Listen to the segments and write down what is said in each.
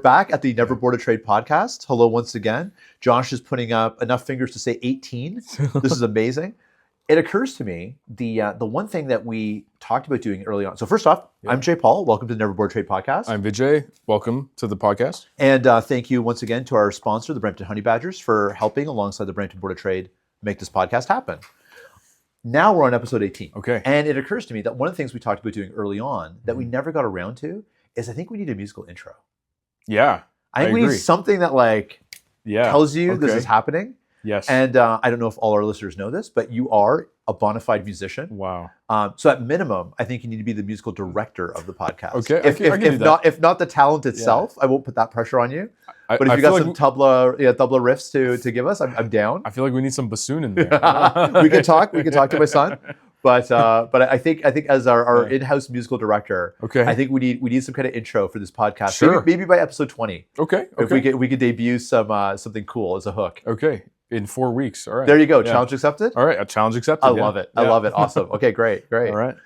Back at the Never Board of Trade podcast. Hello once again. Josh is putting up enough fingers to say 18. This is amazing. It occurs to me, the one thing that we talked about doing early on. So first off, I'm Jaipaul. Welcome to the Never Board of Trade podcast. I'm Vijay. Welcome to the podcast. And thank you once again to our sponsor, the Brampton Honey Badgers, for helping alongside the Brampton Board of Trade make this podcast happen. Now we're on episode 18. Okay. And it occurs to me that one of the things we talked about doing early on that we never got around to is I think we need a musical intro. Yeah, I think we need something that tells you this is happening. Yes. And I don't know if all our listeners know this, but you are a bona fide musician. Wow. So at minimum, I think you need to be the musical director of the podcast. Okay. If not the talent itself, I won't put that pressure on you. But if you got some tabla riffs to give us, I'm down. I feel like we need some bassoon in there. We can talk to my son. But I think as our in-house musical director, I think we need some kind of intro for this podcast. Sure. Maybe by episode 20. Okay. If we could debut something cool as a hook. Okay. In 4 weeks. All right. There you go. Yeah. Challenge accepted. All right. A challenge accepted. I love it. I love it. Awesome. Okay. Great. All right.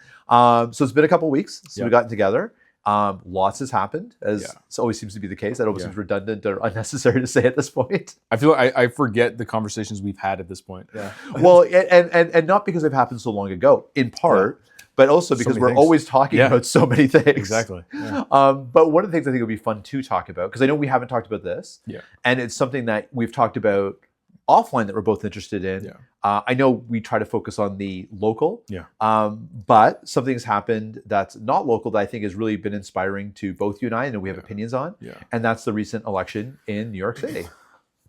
So it's been a couple weeks since we gotten together. Lots has happened, as it always seems to be the case. That almost seems redundant or unnecessary to say at this point. I feel like I forget the conversations we've had at this point. Yeah. Well, and not because they've happened so long ago, in part, but also because we're always talking about so many things. Exactly. Yeah. But one of the things I think would be fun to talk about, because I know we haven't talked about this, and it's something that we've talked about offline that we're both interested in. Yeah. I know we try to focus on the local, but something's happened that's not local that I think has really been inspiring to both you and I know we have opinions on, and that's the recent election in New York City.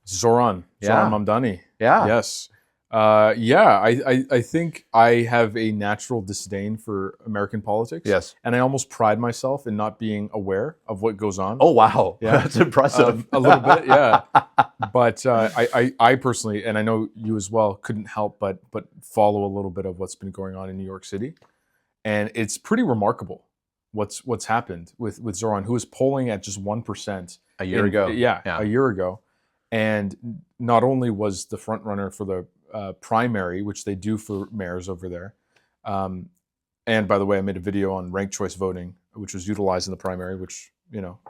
Zohran Mamdani. Yeah. Yes. I think I have a natural disdain for American politics. Yes. And I almost pride myself in not being aware of what goes on. Oh, wow. Yeah. That's impressive. A little bit, yeah. But I personally, and I know you as well, couldn't help but follow a little bit of what's been going on in New York City. And it's pretty remarkable what's happened with Zohran, who was polling at just 1% a year ago. A year ago. And not only was the front runner for the primary, which they do for mayors over there. And by the way, I made a video on ranked choice voting, which was utilized in the primary, which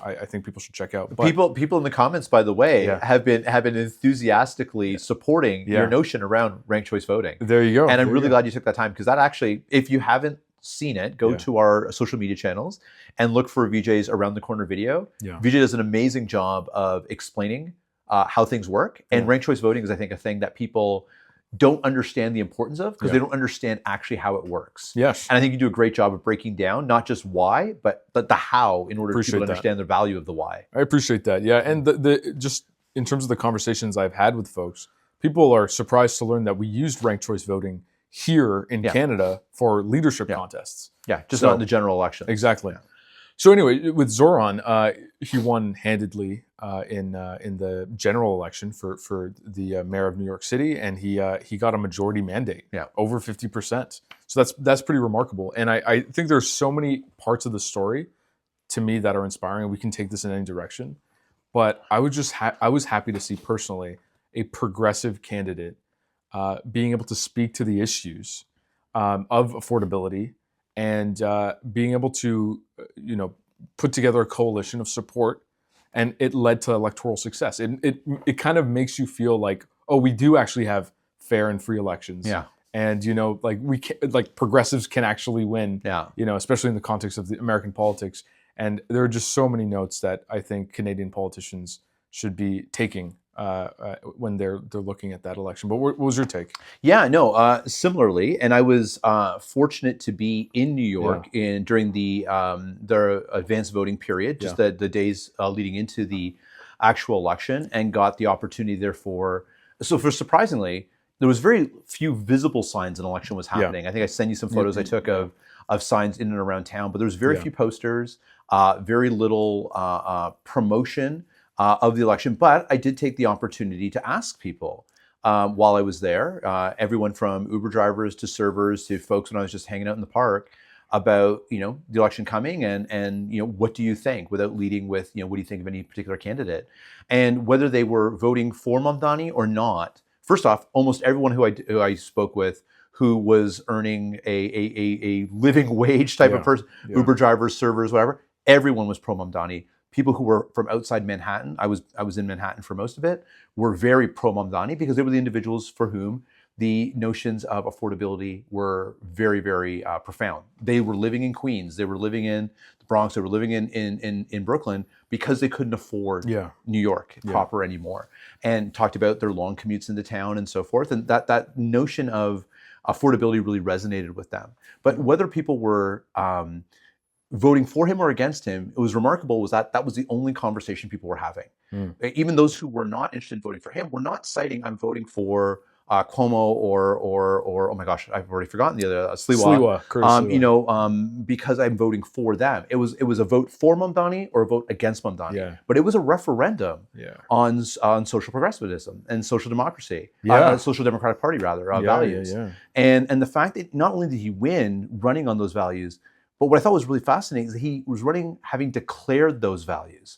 I think people should check out. But people in the comments, by the way, have been enthusiastically supporting your notion around ranked choice voting. There you go. And I'm really glad you took that time, because that actually, if you haven't seen it, go to our social media channels and look for Vijay's Around the Corner video. Yeah. Vijay does an amazing job of explaining how things work. And ranked choice voting is, I think, a thing that people don't understand the importance of, because they don't understand actually how it works. Yes. And I think you do a great job of breaking down not just why, but the how, in order for people to understand the value of the why. I appreciate that. Yeah. And the just in terms of the conversations I've had with folks, people are surprised to learn that we used ranked choice voting here in Canada for leadership contests. Yeah, just not in the general election. Exactly. Yeah. So anyway, with Zohran, he won handedly in the general election for the mayor of New York City, and he got a majority mandate, over 50%. So that's pretty remarkable. And I think there's so many parts of the story to me that are inspiring. We can take this in any direction, but I was happy to see personally a progressive candidate being able to speak to the issues of affordability. And being able to, put together a coalition of support, and it led to electoral success. It kind of makes you feel like, oh, we do actually have fair and free elections. Yeah. And progressives can actually win. Yeah. Especially in the context of the American politics. And there are just so many notes that I think Canadian politicians should be taking when they're looking at that election. But what was your take? Yeah, no, similarly, and I was fortunate to be in New York during the advanced voting period, just the days leading into the actual election, and got the opportunity there for surprisingly, there was very few visible signs an election was happening. I think I sent you some photos I took of signs in and around town, but there was very few posters, very little promotion of the election. But I did take the opportunity to ask people while I was there, everyone from Uber drivers to servers to folks when I was just hanging out in the park, about the election coming and what do you think, without leading with what do you think of any particular candidate, and whether they were voting for Mamdani or not. First off, almost everyone who I spoke with who was earning a living wage type of person, Uber drivers, servers, whatever, everyone was pro Mamdani. people who were from outside Manhattan, I was in Manhattan for most of it, were very pro Mamdani because they were the individuals for whom the notions of affordability were very, very profound. They were living in Queens, they were living in the Bronx, they were living in Brooklyn because they couldn't afford New York proper anymore, and talked about their long commutes into town and so forth. And that notion of affordability really resonated with them. But whether people were voting for him or against him, it was remarkable was that was the only conversation people were having. Even those who were not interested in voting for him were not citing, I'm voting for Cuomo or oh my gosh, I've already forgotten the other Sliwa. Because I'm voting for them. It was a vote for Mamdani or a vote against Mamdani. But it was a referendum on social progressivism and social democracy, social democratic party rather, values. And the fact that not only did he win running on those values, but what I thought was really fascinating is that he was running having declared those values.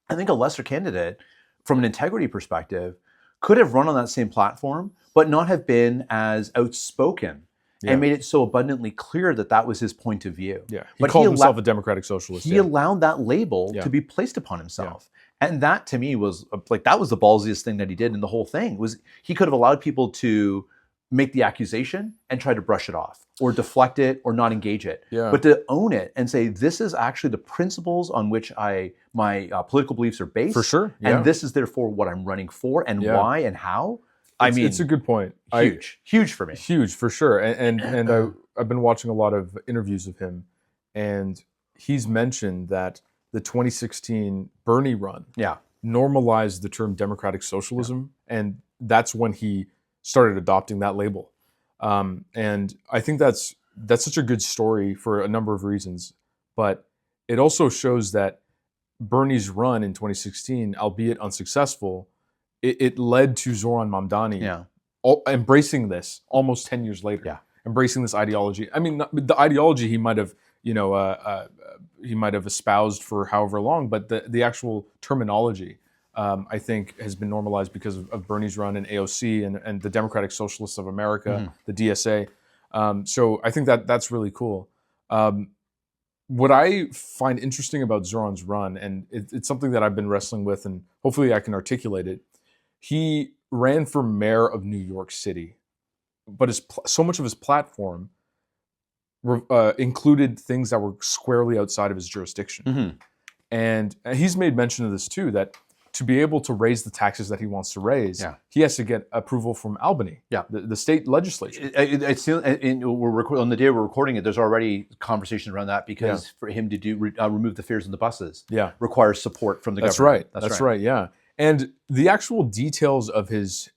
I think a lesser candidate, from an integrity perspective, could have run on that same platform, but not have been as outspoken and made it so abundantly clear that that was his point of view. He but called himself a democratic socialist. He allowed that label to be placed upon himself. And that to me was like, that was the ballsiest thing that he did in the whole thing. Was he could have allowed people to make the accusation and try to brush it off or deflect it or not engage it. But to own it and say, this is actually the principles on which my political beliefs are based. For sure. And this is therefore what I'm running for and why and how. I mean, it's a good point. Huge for me. Huge, for sure. And I've been watching a lot of interviews of him, and he's mentioned that the 2016 Bernie run normalized the term democratic socialism. And that's when he started adopting that label. And I think that's such a good story for a number of reasons. But it also shows that Bernie's run in 2016, albeit unsuccessful, it led to Zohran Mamdani embracing this almost 10 years later, embracing this ideology. I mean, the ideology he might have, espoused for however long, but the actual terminology, I think, has been normalized because of Bernie's run in AOC and the Democratic Socialists of America, the DSA. So I think that's really cool. What I find interesting about Zohran's run, and it's something that I've been wrestling with, and hopefully I can articulate it. He ran for mayor of New York City, but so much of his platform included things that were squarely outside of his jurisdiction. And he's made mention of this too, that to be able to raise the taxes that he wants to raise, he has to get approval from Albany, the state legislature. On the day we're recording it, there's already conversation around that because for him to remove the fares in the buses requires support from the government. That's right. Yeah. And the actual details of his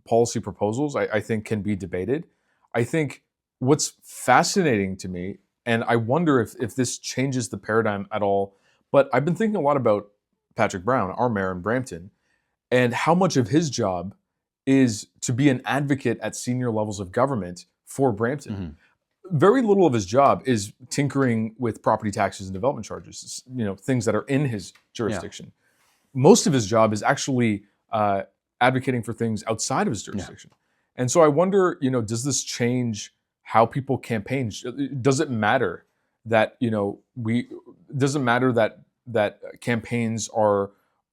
policy proposals, I think, can be debated. I think what's fascinating to me, and I wonder if this changes the paradigm at all, but I've been thinking a lot about Patrick Brown, our mayor in Brampton, and how much of his job is to be an advocate at senior levels of government for Brampton. Very little of his job is tinkering with property taxes and development charges, things that are in his jurisdiction. Most of his job is actually advocating for things outside of his jurisdiction. And so I wonder, does this change how people campaign? Does it matter that, that campaigns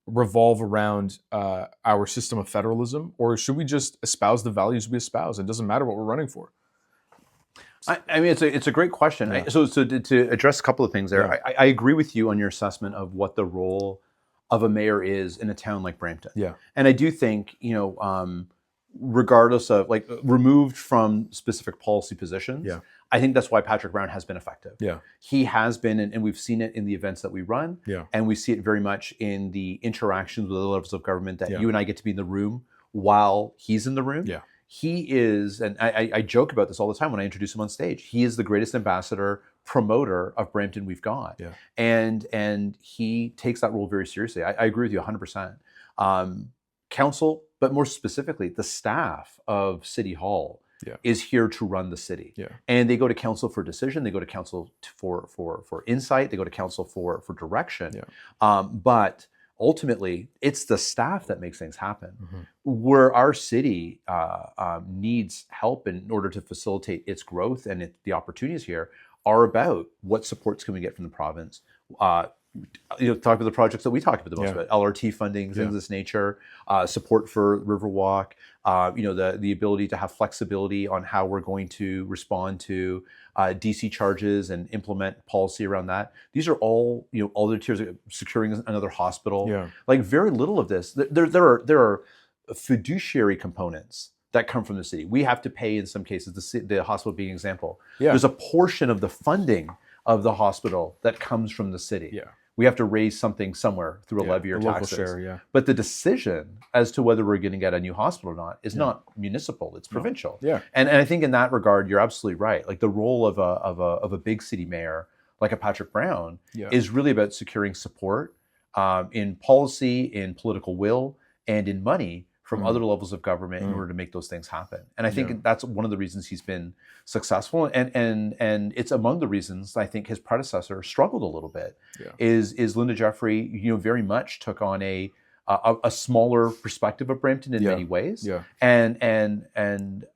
revolve around our system of federalism, or should we just espouse the values we espouse? It doesn't matter what we're running for. I mean, it's a great question. So to address a couple of things there, I agree with you on your assessment of what the role of a mayor is in a town like Brampton. And I do think, regardless of removed from specific policy positions, I think that's why Patrick Brown has been effective. He has been, and we've seen it in the events that we run, and we see it very much in the interactions with other levels of government that you and I get to be in the room while he's in the room. He is, and I joke about this all the time when I introduce him on stage, he is the greatest ambassador, promoter of Brampton we've got. And he takes that role very seriously. I agree with you 100%. Council, but more specifically, the staff of City Hall is here to run the city. And they go to council for decision, they go to council for insight, they go to council for direction. But ultimately, it's the staff that makes things happen. Where our city needs help in order to facilitate its growth and the opportunities here are about what supports can we get from the province, talk about the projects that we talked about the most about, LRT funding, things of this nature, support for Riverwalk, the ability to have flexibility on how we're going to respond to DC charges and implement policy around that. These are all, all the tiers, securing another hospital. Yeah. Like very little of this. There are fiduciary components that come from the city. We have to pay in some cases, the hospital being an example. Yeah. There's a portion of the funding of the hospital that comes from the city. Yeah. We have to raise something somewhere through a levy or taxes. Share, But the decision as to whether we're going to get a new hospital or not is not municipal, it's provincial. Yeah. And I think in that regard, you're absolutely right. Like the role of a big city mayor like a Patrick Brown is really about securing support in policy, in political will, and in money from other levels of government in order to make those things happen. And I think that's one of the reasons he's been successful. And it's among the reasons I think his predecessor struggled a little bit. Is Linda Jeffrey, very much took on a smaller perspective of Brampton in many ways. And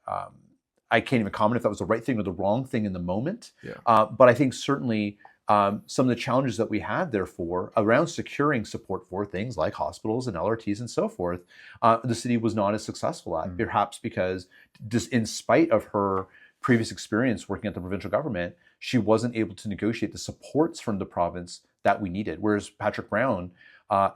I can't even comment if that was the right thing or the wrong thing in the moment. But I think certainly some of the challenges that we had, therefore, around securing support for things like hospitals and LRTs and so forth, the city was not as successful at, perhaps because just in spite of her previous experience working at the provincial government, she wasn't able to negotiate the supports from the province that we needed. Whereas Patrick Brown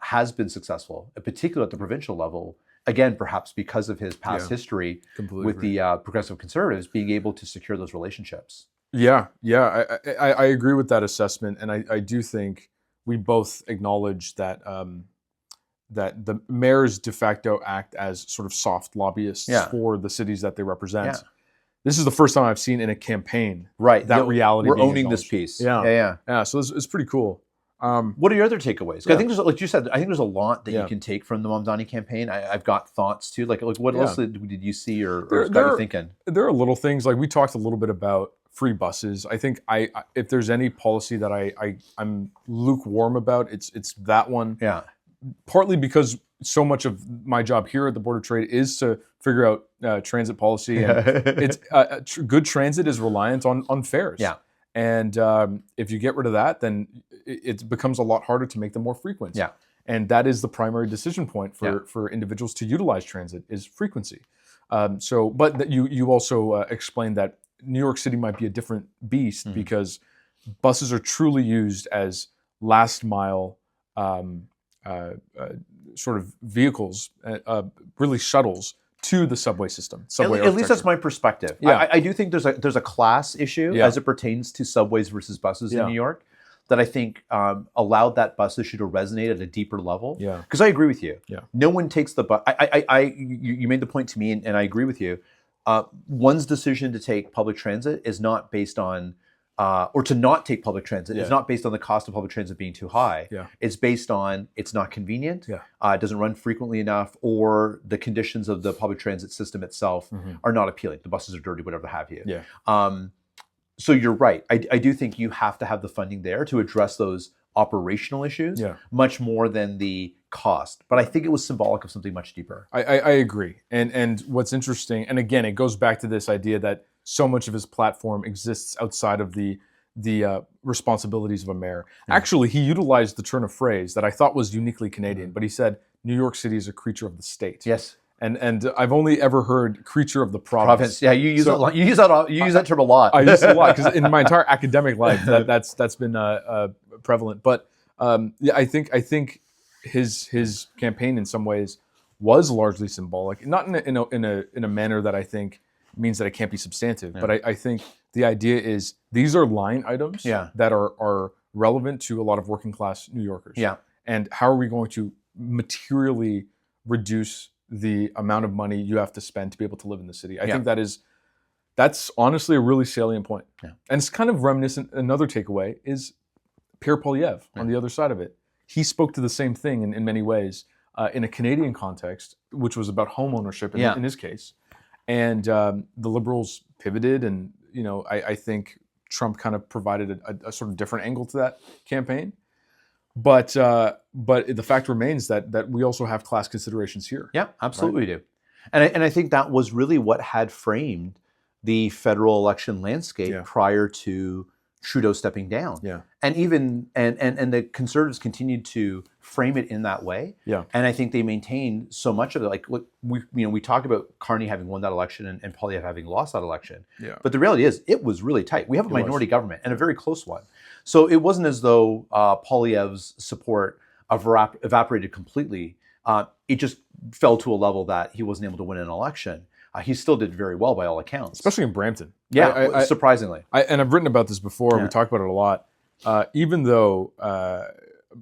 has been successful, particularly at the provincial level, again, perhaps because of his past history with the Progressive Conservatives, being able to secure those relationships. I agree with that assessment, and I do think we both acknowledge that that the mayors de facto act as sort of soft lobbyists for the cities that they represent. This is the first time I've seen in a campaign that reality. We're owning this piece. So it's pretty cool. What are your other takeaways? I think there's, like you said, I think there's a lot that you can take from the Mamdani campaign. I've got thoughts too. Like what else did you see or got you thinking? There are little things, like we talked a little bit about free buses. I think if there's any policy that I'm lukewarm about, it's that one. Partly because so much of my job here at the Board of Trade is to figure out transit policy, and it's good transit is reliant on fares. And if you get rid of that, then it becomes a lot harder to make them more frequent. And that is the primary decision point for individuals to utilize transit is frequency. But you also explained that New York City might be a different beast because buses are truly used as last mile sort of vehicles, really shuttles to the subway system. At least that's my perspective. I do think there's a class issue as it pertains to subways versus buses in New York that I think allowed that bus issue to resonate at a deeper level. Because I agree with you. No one takes the bus. You made the point to me, and I agree with you. One's decision to take public transit is not based on, or to not take public transit is not based on the cost of public transit being too high. It's based on it's not convenient, it doesn't run frequently enough, or the conditions of the public transit system itself are not appealing. The buses are dirty, whatever have you. So you're right. I do think you have to have the funding there to address those operational issues much more than the cost. But I think it was symbolic of something much deeper. I agree. And what's interesting, and again, it goes back to this idea that so much of his platform exists outside of the responsibilities of a mayor. Actually, he utilized the turn of phrase that I thought was uniquely Canadian, but he said, New York City is a creature of the state. And I've only ever heard creature of the province. Yeah, you use that a lot. You use that term a lot. I use it a lot because in my entire academic life, that's been prevalent. But I think his campaign in some ways was largely symbolic, not in a manner that I think means that it can't be substantive. But I think the idea is these are line items that are relevant to a lot of working class New Yorkers. And how are we going to materially reduce the amount of money you have to spend to be able to live in the city? I think that's honestly a really salient point. And it's kind of reminiscent. Another takeaway is Pierre Poilievre on the other side of it. He spoke to the same thing in many ways in a Canadian context, which was about home ownership in his case. And the Liberals pivoted, and I think Trump kind of provided a sort of different angle to that campaign. But the fact remains that we also have class considerations here. Yeah, absolutely we do. And I think that was really what had framed the federal election landscape prior to Trudeau stepping down. Yeah. And even and the Conservatives continued to frame it in that way. Yeah. And I think they maintained so much of it. Like, look, we talk about Carney having won that election and Poilievre having lost that election. Yeah. But the reality is, it was really tight. We have a minority government and a very close one. So it wasn't as though Poilievre's support evaporated completely. It just fell to a level that he wasn't able to win an election. He still did very well by all accounts. Especially in Brampton. Yeah, surprisingly. And I've written about this before. Yeah. We talk about it a lot. Even though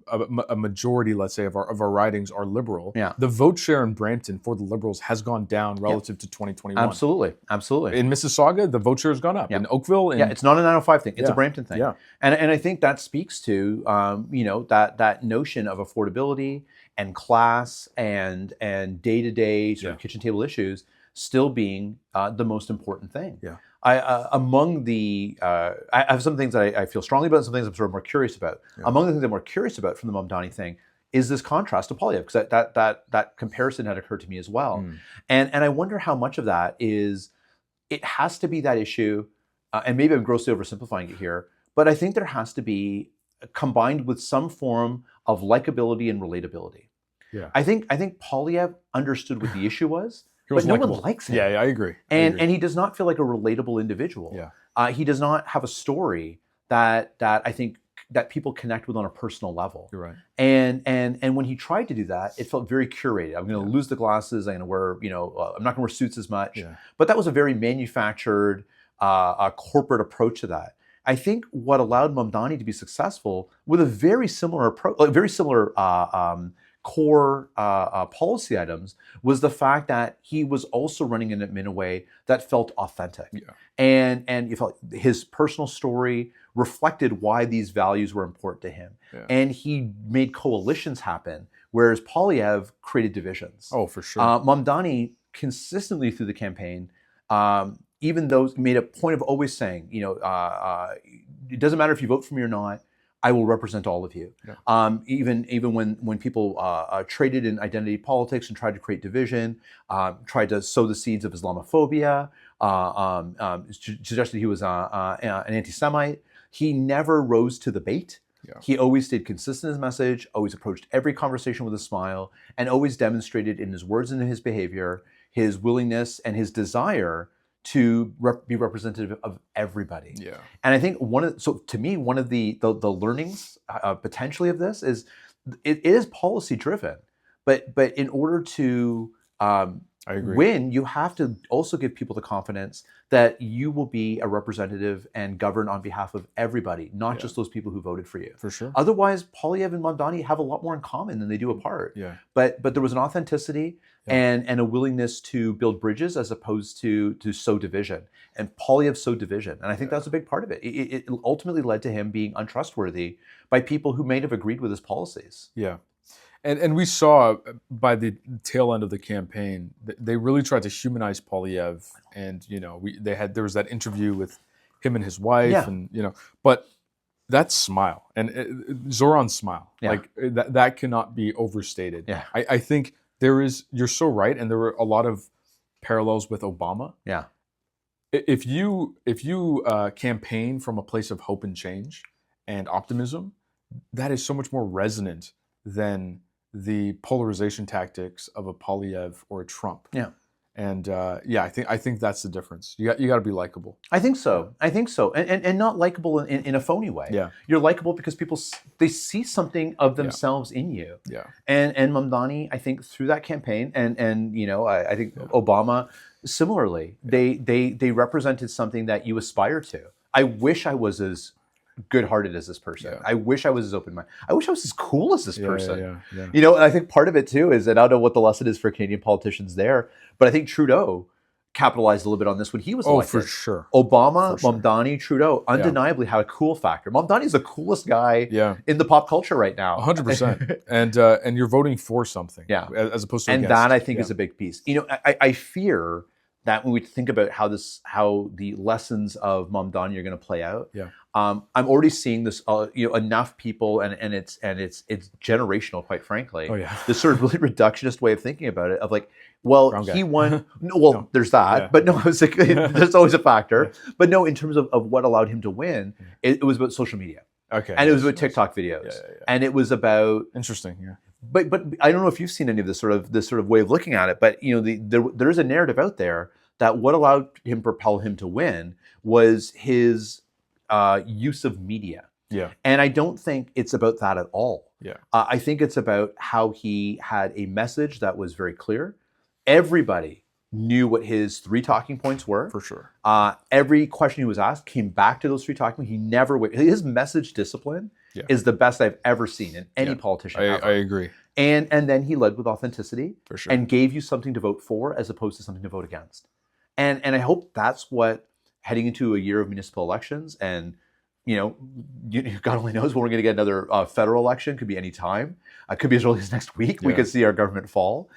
a majority, let's say, of our ridings are Liberal, the vote share in Brampton for the Liberals has gone down relative to 2021. Absolutely. In Mississauga, the vote share has gone up. In Oakville, it's not a 905 thing. It's a Brampton thing. Yeah. And I think that speaks to that notion of affordability and class and day-to-day sort of kitchen table issues still being the most important thing. Yeah. I have some things that I feel strongly about and some things I'm sort of more curious about. Yeah. Among the things I'm more curious about from the Mamdani thing is this contrast to Poilievre, because that comparison had occurred to me as well. And I wonder how much of that is, it has to be that issue, and maybe I'm grossly oversimplifying it here, but I think there has to be, combined with some form of likability and relatability. Yeah. I think Poilievre understood what the issue was, but no one likes him. Yeah, I agree. And he does not feel like a relatable individual. Yeah. He does not have a story that I think that people connect with on a personal level. You're right. And when he tried to do that, it felt very curated. I'm going to lose the glasses. I'm going to wear, I'm not going to wear suits as much. Yeah. But that was a very manufactured, corporate approach to that. I think what allowed Mamdani to be successful with a very similar approach, very similar core policy items, was the fact that he was also running it in a way that felt authentic. Yeah. And you felt his personal story reflected why these values were important to him. Yeah. And he made coalitions happen, whereas Poilievre created divisions. Oh, for sure. Mamdani consistently through the campaign, even though made a point of always saying, it doesn't matter if you vote for me or not, I will represent all of you. Yeah. Even when people traded in identity politics and tried to create division, tried to sow the seeds of Islamophobia, suggested he was an anti-Semite, he never rose to the bait. Yeah. He always stayed consistent in his message, always approached every conversation with a smile, and always demonstrated in his words and in his behavior his willingness and his desire to be representative of everybody. Yeah. And I think one of the learnings potentially of this is it is policy driven, but in order to I agree. win, you have to also give people the confidence that you will be a representative and govern on behalf of everybody, not just those people who voted for you. For sure. Otherwise, Poilievre and Mamdani have a lot more in common than they do apart. Yeah. But there was an authenticity and a willingness to build bridges as opposed to sow division. And Poilievre sowed division. And I think that's a big part of it. It ultimately led to him being untrustworthy by people who may have agreed with his policies. Yeah. And we saw by the tail end of the campaign, they really tried to humanize Poilievre, and there was that interview with him and his wife, and but that smile and Zohran's smile, like that cannot be overstated. Yeah. I think you're so right, and there were a lot of parallels with Obama. Yeah. If you campaign from a place of hope and change and optimism, that is so much more resonant than the polarization tactics of a Poilievre or a Trump. Yeah. And I think that's the difference. You got to be likable. I think so. And not likable in a phony way. Yeah. You're likable because people, they see something of themselves in you. Yeah. And Mamdani, I think through that campaign, and I think Obama similarly, they represented something that you aspire to. I wish I was as good-hearted as this person. Yeah. I wish I was as open-minded. I wish I was as cool as this person. Yeah. And I think part of it too is, and I don't know what the lesson is for Canadian politicians there, but I think Trudeau capitalized a little bit on this when he was elected. Oh, for sure. Obama, Mamdani, Trudeau undeniably had a cool factor. Mamdani's the coolest guy in the pop culture right now. 100%. And you're voting for something. Yeah. As opposed to against. And that I think is a big piece. I fear that when we think about how the lessons of Mamdani are going to play out, I'm already seeing this, enough people, and it's generational, quite frankly. Oh yeah. This sort of really reductionist way of thinking about it, of like, well, he won. No, there's that, but no, I was like, there's always a factor. But no, in terms of what allowed him to win, it was about social media. Okay. And it was about TikTok videos, and it was about interesting. Yeah. But I don't know if you've seen any of this sort of way of looking at it. But there is a narrative out there that what allowed him propel him to win was his use of media. Yeah. And I don't think it's about that at all. Yeah. I think it's about how he had a message that was very clear. Everybody knew what his 3 talking points were. For sure. Every question he was asked came back to those 3 talking points. He never went. His message discipline is the best I've ever seen in any politician ever. I agree. And then he led with authenticity, for sure, and gave you something to vote for as opposed to something to vote against. And I hope that's what, heading into a year of municipal elections, and God only knows when we're going to get another federal election. Could be any time. Could be as early as next week. We could see our government fall.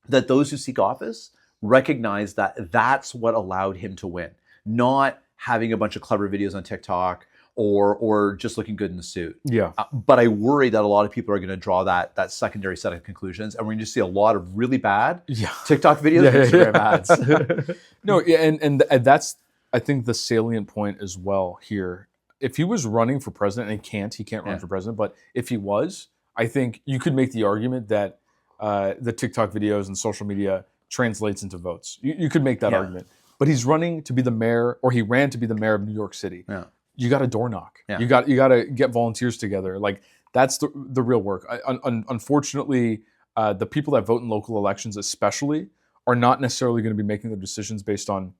That those who seek office recognize that that's what allowed him to win, not having a bunch of clever videos on TikTok or just looking good in the suit. Yeah. But I worry that a lot of people are going to draw that secondary set of conclusions, and we're going to see a lot of really bad TikTok videos and Instagram ads. No, and that's, I think, the salient point as well here. If he was running for president, and he can't run for president, but if he was, I think you could make the argument that the TikTok videos and social media translates into votes. You could make that argument. But he's running to be the mayor, or he ran to be the mayor of New York City. Yeah. You got to door knock. Yeah. You got to get volunteers together. Like, that's the real work. Unfortunately, the people that vote in local elections, especially, are not necessarily going to be making their decisions based on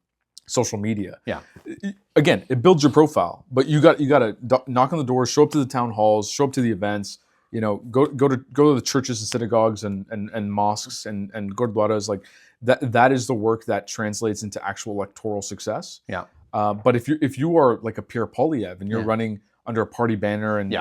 social media. Yeah. Again, it builds your profile, but you got to knock on the doors, show up to the town halls, show up to the events. Go to the churches and synagogues and mosques and gurdwaras. Like that is the work that translates into actual electoral success. Yeah. But if you are like a Pierre Poilievre and you're running under a party banner, and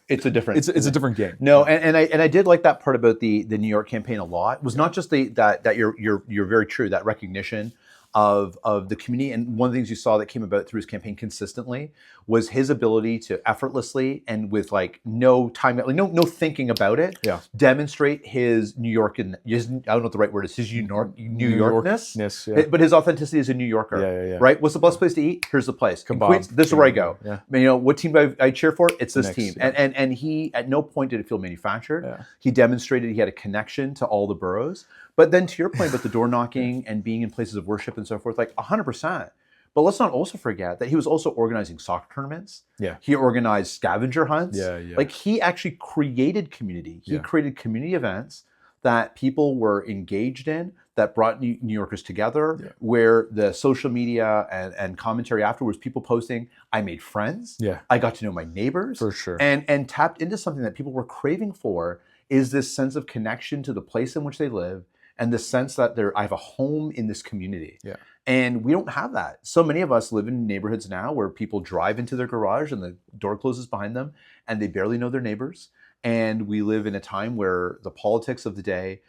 it's a different it's a different game. No, and I did like that part about the New York campaign a lot. It was not just that you're very true, that recognition of the community. And one of the things you saw that came about through his campaign consistently was his ability to effortlessly and with like no time, like no thinking about it, demonstrate his New York, and I don't know what the right word is, his New Yorkness, but his authenticity as a New Yorker, right? What's the best place to eat? Here's the place. Queens, this is where I go. What team I cheer for? It's this team. And he, at no point did it feel manufactured. He demonstrated he had a connection to all the boroughs. But then to your point about the door knocking and being in places of worship and so forth, like 100%. But let's not also forget that he was also organizing soccer tournaments. Yeah. He organized scavenger hunts. Like, he actually created community. He created community events that people were engaged in, that brought New Yorkers together, where the social media and commentary afterwards, people posting, I made friends. Yeah. I got to know my neighbors. For sure. And tapped into something that people were craving for, is this sense of connection to the place in which they live, and the sense that I have a home in this community. Yeah. And we don't have that. So many of us live in neighborhoods now where people drive into their garage and the door closes behind them and they barely know their neighbors. And we live in a time where the politics of the day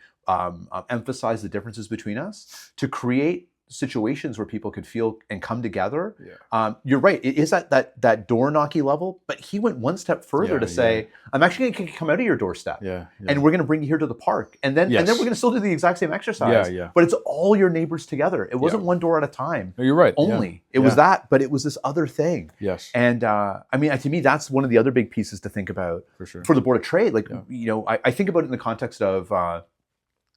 emphasize the differences between us to create situations where people could feel and come together. You're right. It is at that door knocky level, but he went one step further to say, I'm actually going to come out of your doorstep, and we're going to bring you here to the park, and then we're going to still do the exact same exercise. But it's all your neighbors together. It wasn't one door at a time. No, you're right. Only it was that, but it was this other thing. Yes. And I mean, to me, that's one of the other big pieces to think about for the Board of Trade. Like, I think about it in the context of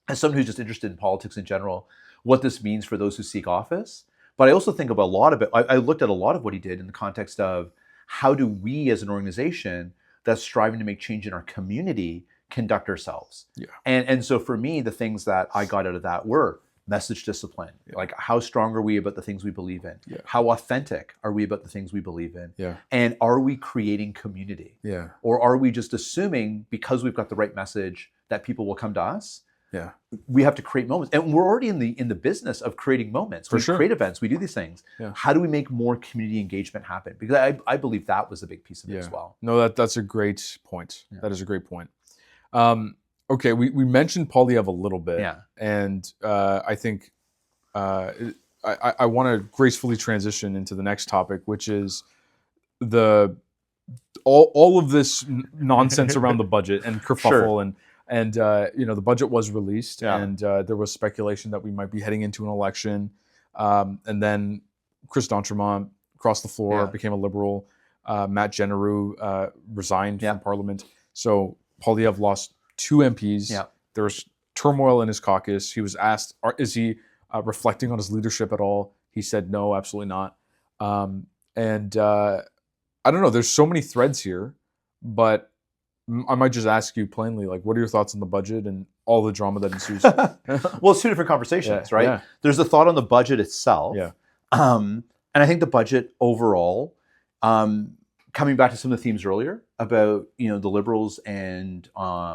as someone who's just interested in politics in general, what this means for those who seek office. But I also think about a lot of it. I looked at a lot of what he did in the context of how do we as an organization that's striving to make change in our community conduct ourselves. Yeah. And so for me, the things that I got out of that were message discipline. Like, how strong are we about the things we believe in? Yeah. How authentic are we about the things we believe in? Yeah. And are we creating community? Yeah. Or are we just assuming because we've got the right message that people will come to us? Yeah, we have to create moments, and we're already in the business of creating moments. We create events, we do these things. Yeah. How do we make more community engagement happen? Because I believe that was a big piece of it as well. No, that's a great point. Yeah. That is a great point. Okay, we mentioned Poilievre a little bit, and I think I want to gracefully transition into the next topic, which is all of this nonsense around the budget and kerfuffle and the budget was released and there was speculation that we might be heading into an election, and then Chris d'Entremont crossed the floor, became a Liberal. Matt Genereux resigned from Parliament. So Poilievre lost 2 MPs. Yeah. There was turmoil in his caucus. He was asked, is he reflecting on his leadership at all? He said, no, absolutely not. I don't know. There's so many threads here, but I might just ask you plainly, like, what are your thoughts on the budget and all the drama that ensues? Well, it's 2 different conversations, right? Yeah. There's the thought on the budget itself. Yeah. And I think the budget overall, coming back to some of the themes earlier about, the Liberals and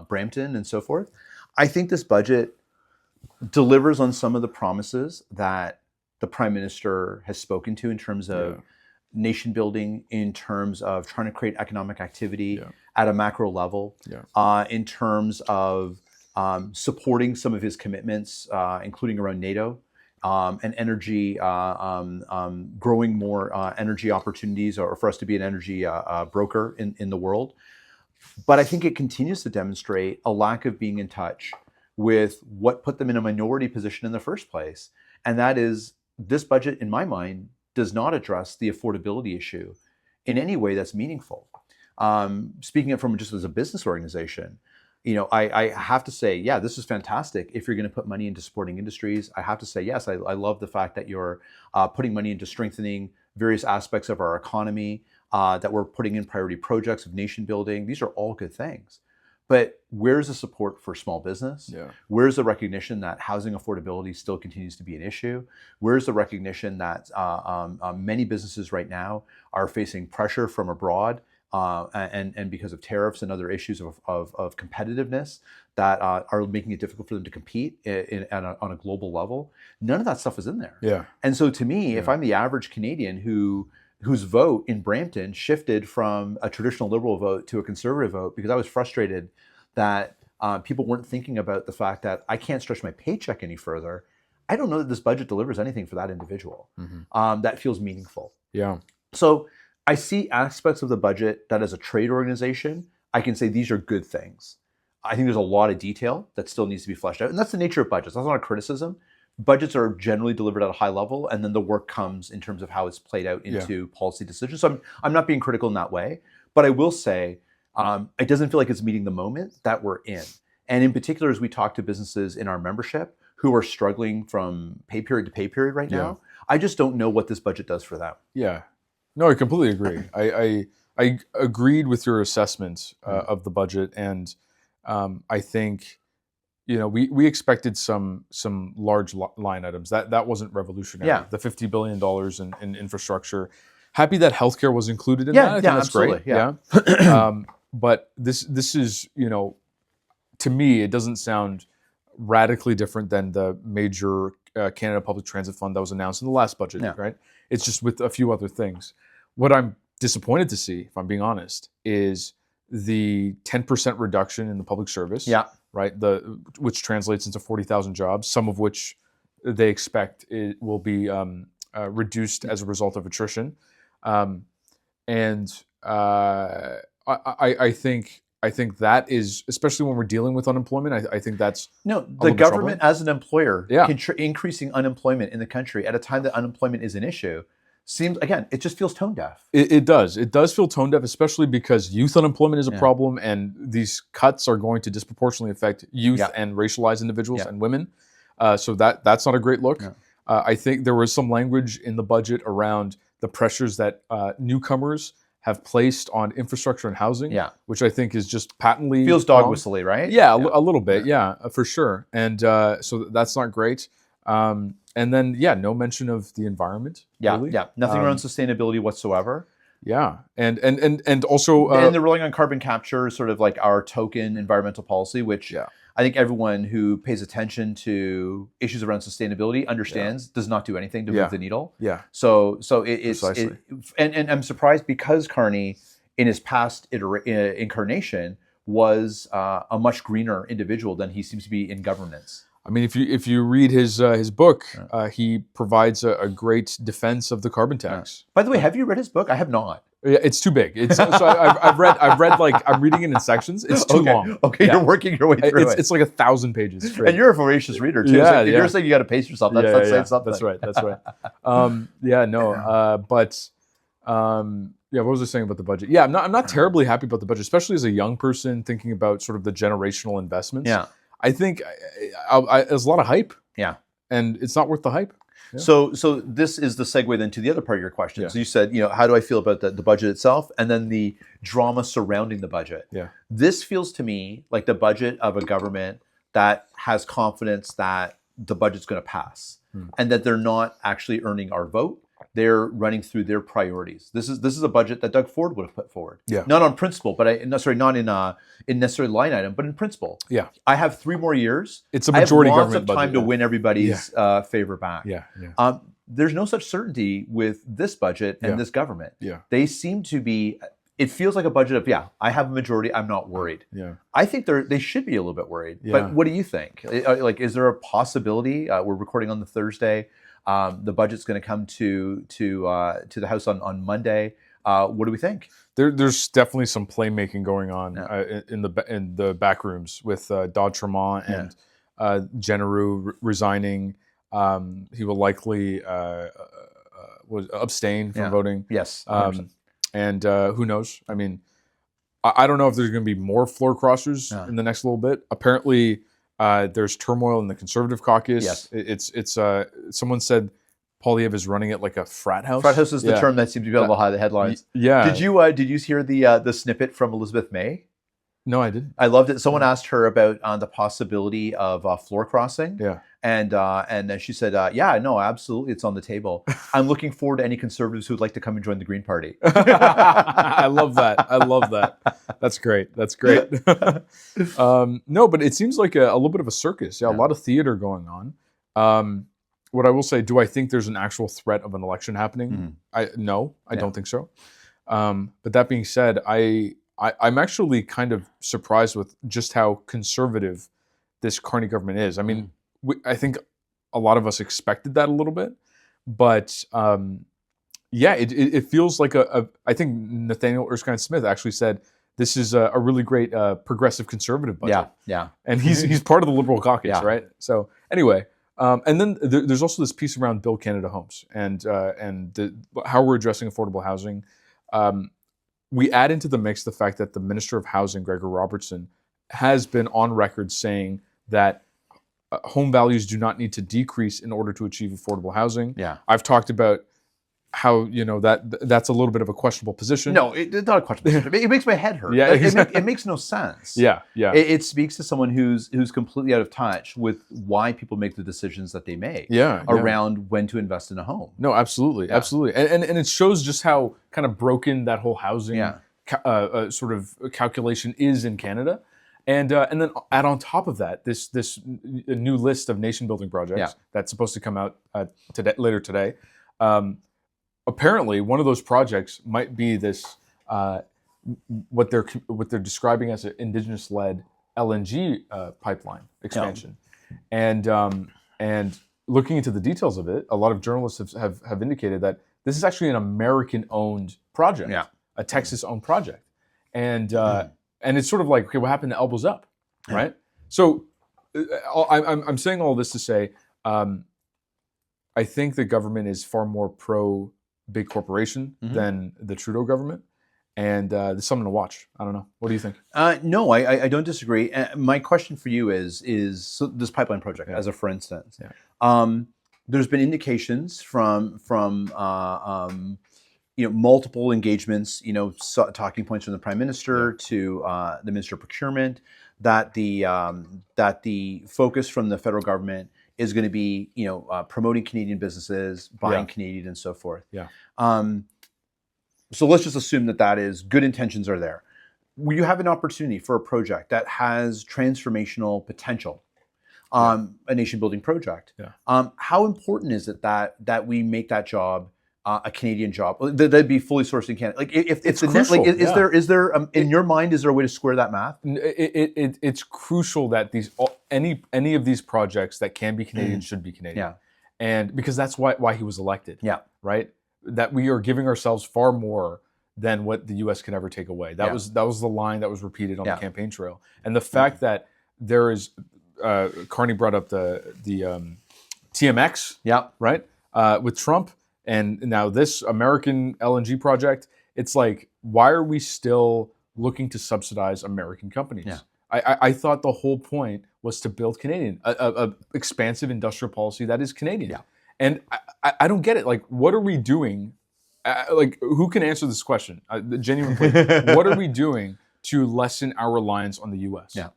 Brampton and so forth, I think this budget delivers on some of the promises that the Prime Minister has spoken to in terms of nation building, in terms of trying to create economic activity at a macro level, in terms of supporting some of his commitments, including around NATO, and energy, growing more energy opportunities, or for us to be an energy broker in the world. But I think it continues to demonstrate a lack of being in touch with what put them in a minority position in the first place. And that is, this budget, in my mind, does not address the affordability issue in any way that's meaningful. Speaking it from just as a business organization, I have to say, this is fantastic if you're going to put money into supporting industries. I have to say, yes, I love the fact that you're putting money into strengthening various aspects of our economy, that we're putting in priority projects of nation building. These are all good things. But where's the support for small business? Yeah. Where's the recognition that housing affordability still continues to be an issue? Where's the recognition that many businesses right now are facing pressure from abroad, and because of tariffs and other issues of competitiveness that are making it difficult for them to compete on a global level? None of that stuff is in there. Yeah. And so to me, if I'm the average Canadian whose vote in Brampton shifted from a traditional Liberal vote to a Conservative vote because I was frustrated that people weren't thinking about the fact that I can't stretch my paycheck any further, I don't know that this budget delivers anything for that individual that feels meaningful. Yeah. So I see aspects of the budget that as a trade organization, I can say these are good things. I think there's a lot of detail that still needs to be fleshed out. And that's the nature of budgets. That's not a criticism. Budgets are generally delivered at a high level, and then the work comes in terms of how it's played out into policy decisions. So I'm not being critical in that way, but I will say it doesn't feel like it's meeting the moment that we're in. And in particular, as we talk to businesses in our membership who are struggling from pay period to pay period right now, I just don't know what this budget does for them. Yeah. No, I completely agree. I agreed with your assessment of the budget, and I think we expected some large line items. That wasn't revolutionary. Yeah. The $50 billion in infrastructure. Happy that healthcare was included in that. I think that's absolutely great. Yeah. But this is, to me, it doesn't sound radically different than the major Canada Public Transit Fund that was announced in the last budget, right? It's just with a few other things. What I'm disappointed to see, if I'm being honest, is the 10% reduction in the public service. Yeah. Right, which translates into 40,000 jobs, some of which they expect it will be reduced as a result of attrition, and I think that is, especially when we're dealing with unemployment, I think that's the government as an employer increasing unemployment in the country at a time that unemployment is an issue. Seems, again, it just feels tone deaf. It does feel tone deaf, especially because youth unemployment is a problem, and these cuts are going to disproportionately affect youth and racialized individuals and women. So that's not a great look. I think there was some language in the budget around the pressures that newcomers have placed on infrastructure and housing, which I think is just patently feels dog whistly, right? Yeah, a little bit, for sure. And so that's not great. And then, no mention of the environment. Really. Nothing around sustainability whatsoever. Yeah, and also, and they're relying on carbon capture, sort of like our token environmental policy, which I think everyone who pays attention to issues around sustainability understands does not do anything to move the needle. Yeah. So it's and I'm surprised because Carney, in his past incarnation, was a much greener individual than he seems to be in governance. I mean, if you read his book, he provides a great defense of the carbon tax. By the way, have you read his book? I have not. Yeah, it's too big. It's so I've read like I'm reading it in sections. It's too long. Okay, you're working your way through it. It's like 1,000 pages straight. And you're a voracious reader too. Yeah, so if you're saying you got to pace yourself, that's saying something. That's right. What was I saying about the budget? Yeah, I'm not terribly happy about the budget, especially as a young person thinking about sort of the generational investments. Yeah, I think there's a lot of hype. Yeah, and it's not worth the hype. Yeah. So this is the segue then to the other part of your question. Yeah. So you said, how do I feel about the budget itself, and then the drama surrounding the budget. Yeah, this feels to me like the budget of a government that has confidence that the budget's going to pass, and that they're not actually earning our vote. They're running through their priorities. This is a budget that Doug Ford would have put forward. Yeah. Not on principle, but not in necessarily line item, but in principle. Yeah. I have 3 more years. It's a majority government budget. I have lots of time to win everybody's favor back. Yeah. There's no such certainty with this budget and this government. Yeah. They seem to be. It feels like a budget of I have a majority. I'm not worried. Yeah. I think they should be a little bit worried. Yeah. But what do you think? Like, is there a possibility? We're recording on the Thursday. The budget's going to come to the House on Monday. What do we think? There's definitely some playmaking going on in the back rooms with Dodd Tremont and Generou resigning. He will likely abstain from voting. Yes. And who knows? I mean, I don't know if there's going to be more floor crossers in the next little bit. Apparently, there's turmoil in the Conservative caucus. Yes. It's someone said Poilievre is running it like a frat house. Frat house is the term that seems to be on the headlines. Yeah. Did you hear the snippet from Elizabeth May? No, I didn't. I loved it. Someone asked her about the possibility of floor crossing. Yeah. And she said, no, absolutely, it's on the table. I'm looking forward to any conservatives who would like to come and join the Green Party. I love that. That's great. No, but it seems like a little bit of a circus. Yeah, a lot of theater going on. What I will say, do I think there's an actual threat of an election happening? Mm-hmm. I don't think so. But that being said, I'm actually kind of surprised with just how conservative this Carney government is. I mean, I think a lot of us expected that a little bit, but it feels like I think Nathaniel Erskine-Smith actually said this is a really great progressive conservative budget. Yeah. And he's part of the Liberal caucus, right? So anyway, and then there's also this piece around Build Canada Homes and how we're addressing affordable housing. We add into the mix the fact that the Minister of Housing, Gregor Robertson, has been on record saying that home values do not need to decrease in order to achieve affordable housing. Yeah. I've talked about how that's a little bit of a questionable position. No, it's not a questionable position. It makes my head hurt. Yeah, it makes no sense. Yeah. It speaks to someone who's completely out of touch with why people make the decisions that they make. Around when to invest in a home. No, absolutely. And it shows just how kind of broken that whole housing sort of calculation is in Canada. And then add on top of that this new list of nation building projects that's supposed to come out later today. Apparently, one of those projects might be this what they're describing as an Indigenous-led LNG pipeline expansion, and looking into the details of it, a lot of journalists have indicated that this is actually an American-owned project, a Texas-owned project, and it's sort of like, okay, what happened to Elbows Up, right? So I'm saying all this to say, I think the government is far more pro big corporation than the Trudeau government, and there's something to watch. I don't know. What do you think? No, I don't disagree. My question for you is so this pipeline project, as a for instance. There's been indications from multiple engagements, talking points from the Prime Minister to the Minister of Procurement, that the focus from the federal government is going to be, promoting Canadian businesses, buying Canadian, and so forth. So let's just assume that is good intentions are there. You have an opportunity for a project that has transformational potential, a nation building project. How important is it that we make that job a Canadian job? That'd be fully sourced in Canada. Like, if it's crucial, is there in your mind, is there a way to square that math? It's crucial that any of these projects that can be Canadian should be Canadian. Yeah. And because that's why he was elected. Yeah. Right? That we are giving ourselves far more than what the US can ever take away. That was the line that was repeated on the campaign trail. And the fact that there is Carney brought up the TMX, right? With Trump, and now this American LNG project, it's like, why are we still looking to subsidize American companies? Yeah. I thought the whole point was to build Canadian, a expansive industrial policy that is Canadian. Yeah. And I don't get it. Like, what are we doing? Like, who can answer this question? Genuinely, what are we doing to lessen our reliance on the U.S.? Yeah.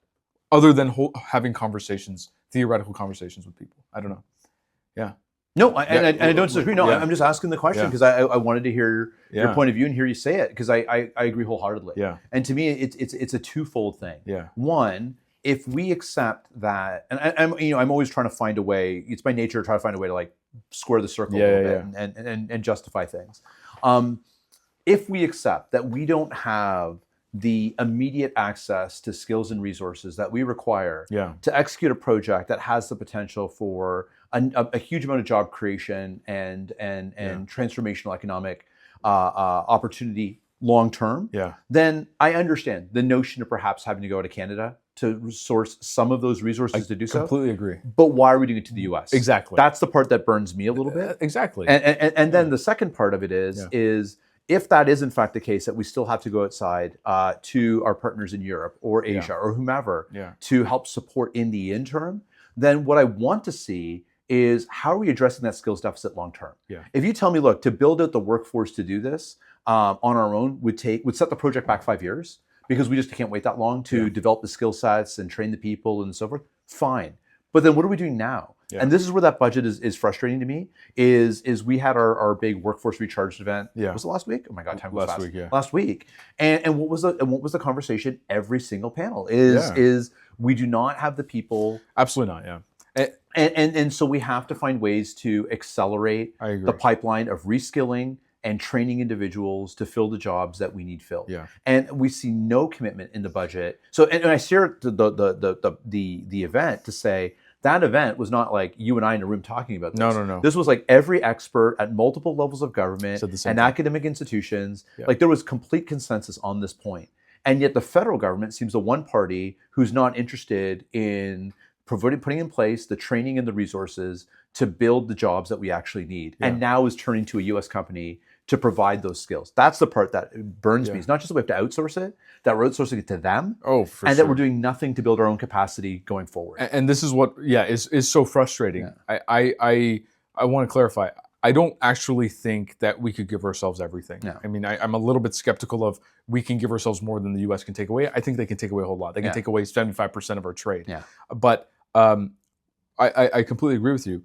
Other than having conversations, theoretical conversations with people. I don't know. Yeah. No, and I don't disagree. No, I'm just asking the question because I wanted to hear your point of view and hear you say it, because I agree wholeheartedly. Yeah. And to me, it's a twofold thing. Yeah. One, if we accept that, and I'm always trying to find a way. It's my nature to try to find a way to like square the circle a little bit and justify things. If we accept that we don't have the immediate access to skills and resources that we require to execute a project that has the potential for a huge amount of job creation and transformational economic opportunity long term, then I understand the notion of perhaps having to go to Canada to source some of those resources to do so. I completely agree. But why are we doing it to the US? Exactly. That's the part that burns me a little bit. Exactly. And then the second part of it is if that is in fact the case, that we still have to go outside to our partners in Europe or Asia or whomever to help support in the interim, then what I want to see is how are we addressing that skills deficit long term? Yeah. If you tell me, look, to build out the workforce to do this on our own would set the project back 5 years because we just can't wait that long to develop the skill sets and train the people and so forth, fine. But then what are we doing now? Yeah. And this is where that budget is frustrating to me, is we had our big workforce recharged event. Yeah. Was it last week? Oh my God, time goes fast. Last week, yeah. Last week. And what was the conversation? Every single panel is we do not have the people. Absolutely not, yeah. And so we have to find ways to accelerate the pipeline of reskilling and training individuals to fill the jobs that we need filled. Yeah. And we see no commitment in the budget. So and I share the event to say that event was not like you and I in a room talking about this. No. This was like every expert at multiple levels of government and academic institutions. Yeah. Like there was complete consensus on this point. And yet the federal government seems the one party who's not interested in putting in place the training and the resources to build the jobs that we actually need. Yeah. And now is turning to a US company to provide those skills. That's the part that burns me. It's not just that we have to outsource it, that we're outsourcing it to them. That we're doing nothing to build our own capacity going forward. And this is what, is so frustrating. Yeah. I want to clarify. I don't actually think that we could give ourselves everything. No. I mean, I'm a little bit skeptical of we can give ourselves more than the US can take away. I think they can take away a whole lot. They can take away 75% of our trade. Yeah. But I completely agree with you.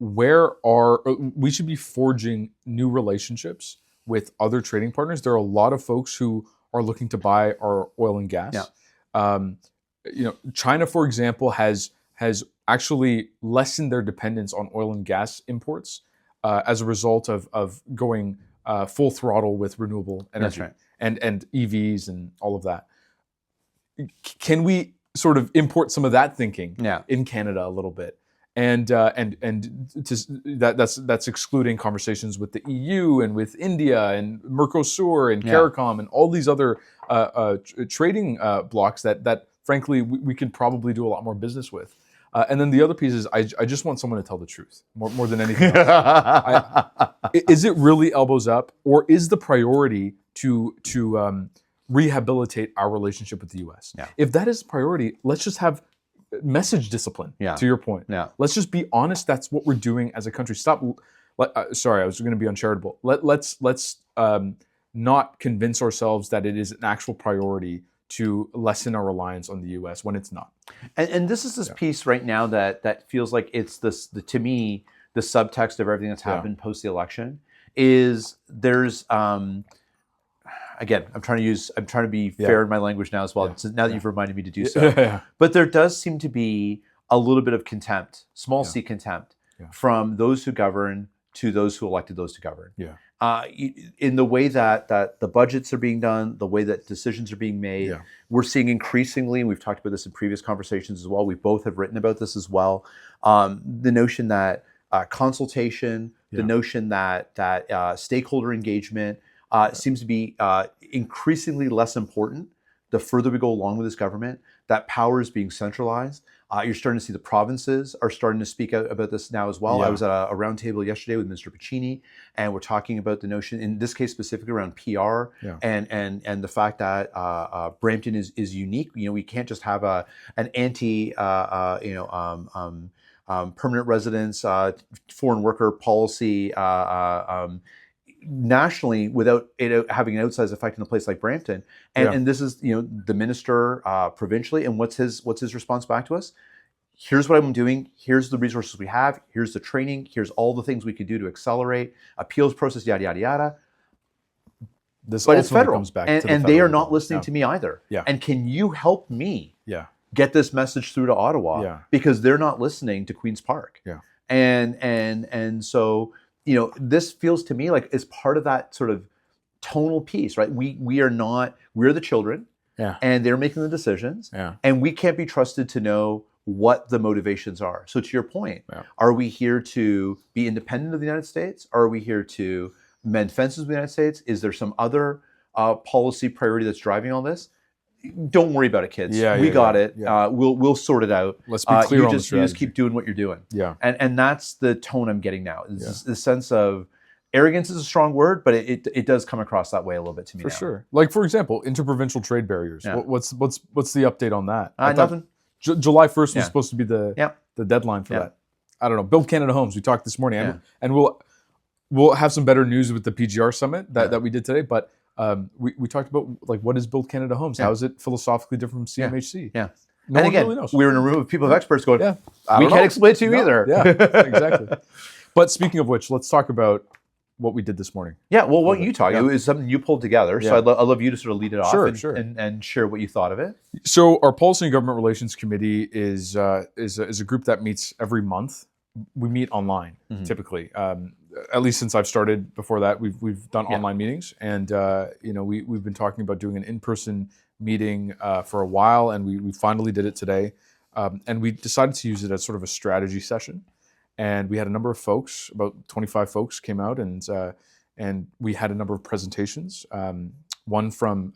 We should be forging new relationships with other trading partners. There are a lot of folks who are looking to buy our oil and gas. Yeah. China, for example, has actually lessened their dependence on oil and gas imports as a result of going full throttle with renewable energy. That's right. And EVs and all of that. Can we sort of import some of that thinking in Canada a little bit? And that's excluding conversations with the EU and with India and Mercosur and CARICOM and all these other trading blocks that frankly we could probably do a lot more business with. And then the other piece is I just want someone to tell the truth more than anything else. Is it really elbows up, or is the priority to rehabilitate our relationship with the US? Yeah. If that is the priority, let's just have message discipline, to your point. Yeah. Let's just be honest. That's what we're doing as a country. Stop. Sorry, I was going to be uncharitable. Let's not convince ourselves that it is an actual priority to lessen our reliance on the U.S. when it's not. And this is this piece right now that feels like it's to me, the subtext of everything that's happened post the election is there's again, I'm trying to be fair in my language now as well. Yeah. Now that you've reminded me to do so. But there does seem to be a little bit of contempt, small c contempt, from those who govern to those who elected those to govern. Yeah. in the way that the budgets are being done, the way that decisions are being made. Yeah. We're seeing increasingly, and we've talked about this in previous conversations as well, we both have written about this as well, the notion that consultation, the notion that stakeholder engagement seems to be increasingly less important the further we go along with this government. That power is being centralized. You're starting to see the provinces are starting to speak out about this now as well. Yeah. I was at a roundtable yesterday with Mr. Piccini, and we're talking about the notion, in this case specifically around PR, and the fact that Brampton is unique. We can't just have an anti permanent residence foreign worker policy nationally without it having an outsized effect in a place like Brampton. And this is the minister provincially, and what's his response back to us? Here's what I'm doing. Here's the resources we have. Here's the training. Here's all the things we could do to accelerate appeals process. Yada yada yada. But it's federal, comes back and they are not listening to me either. Yeah. And can you help me? Yeah. Get this message through to Ottawa? Yeah. Because they're not listening to Queen's Park. Yeah. And so this feels to me like it's part of that sort of tonal piece, right? We're the children, and they're making the decisions, and we can't be trusted to know what the motivations are. So to your point, are we here to be independent of the United States? Are we here to mend fences with the United States? Is there some other policy priority that's driving all this? Don't worry about it, kids. We got it. Yeah. We'll sort it out. Let's be clear on the strategy. You just keep doing what you're doing. Yeah. And that's the tone I'm getting now. The sense of arrogance is a strong word, but it does come across that way a little bit to me. For sure. Like, for example, interprovincial trade barriers. Yeah. What's the update on that? Nothing. July 1st was supposed to be the deadline for that. I don't know. Build Canada Homes. We talked this morning, and we'll have some better news with the PGR summit that we did today. But we talked about like what is Build Canada Homes? How is it philosophically different from CMHC? Yeah. No and one again, really knows. We were in a room of people of experts going, we can't explain it to you either. Yeah, exactly. But speaking of which, let's talk about what we did this morning. Yeah, well, what you talk, it was something you pulled together. So I'd love you to sort of lead it off and share what you thought of it. So our Policy and Government Relations Committee is a group that meets every month. We meet online typically. At least since I've started. Before that, we've done online meetings, and we've been talking about doing an in-person meeting for a while, and we finally did it today. And we decided to use it as sort of a strategy session. And we had a number of folks, about 25 folks came out, and we had a number of presentations. One from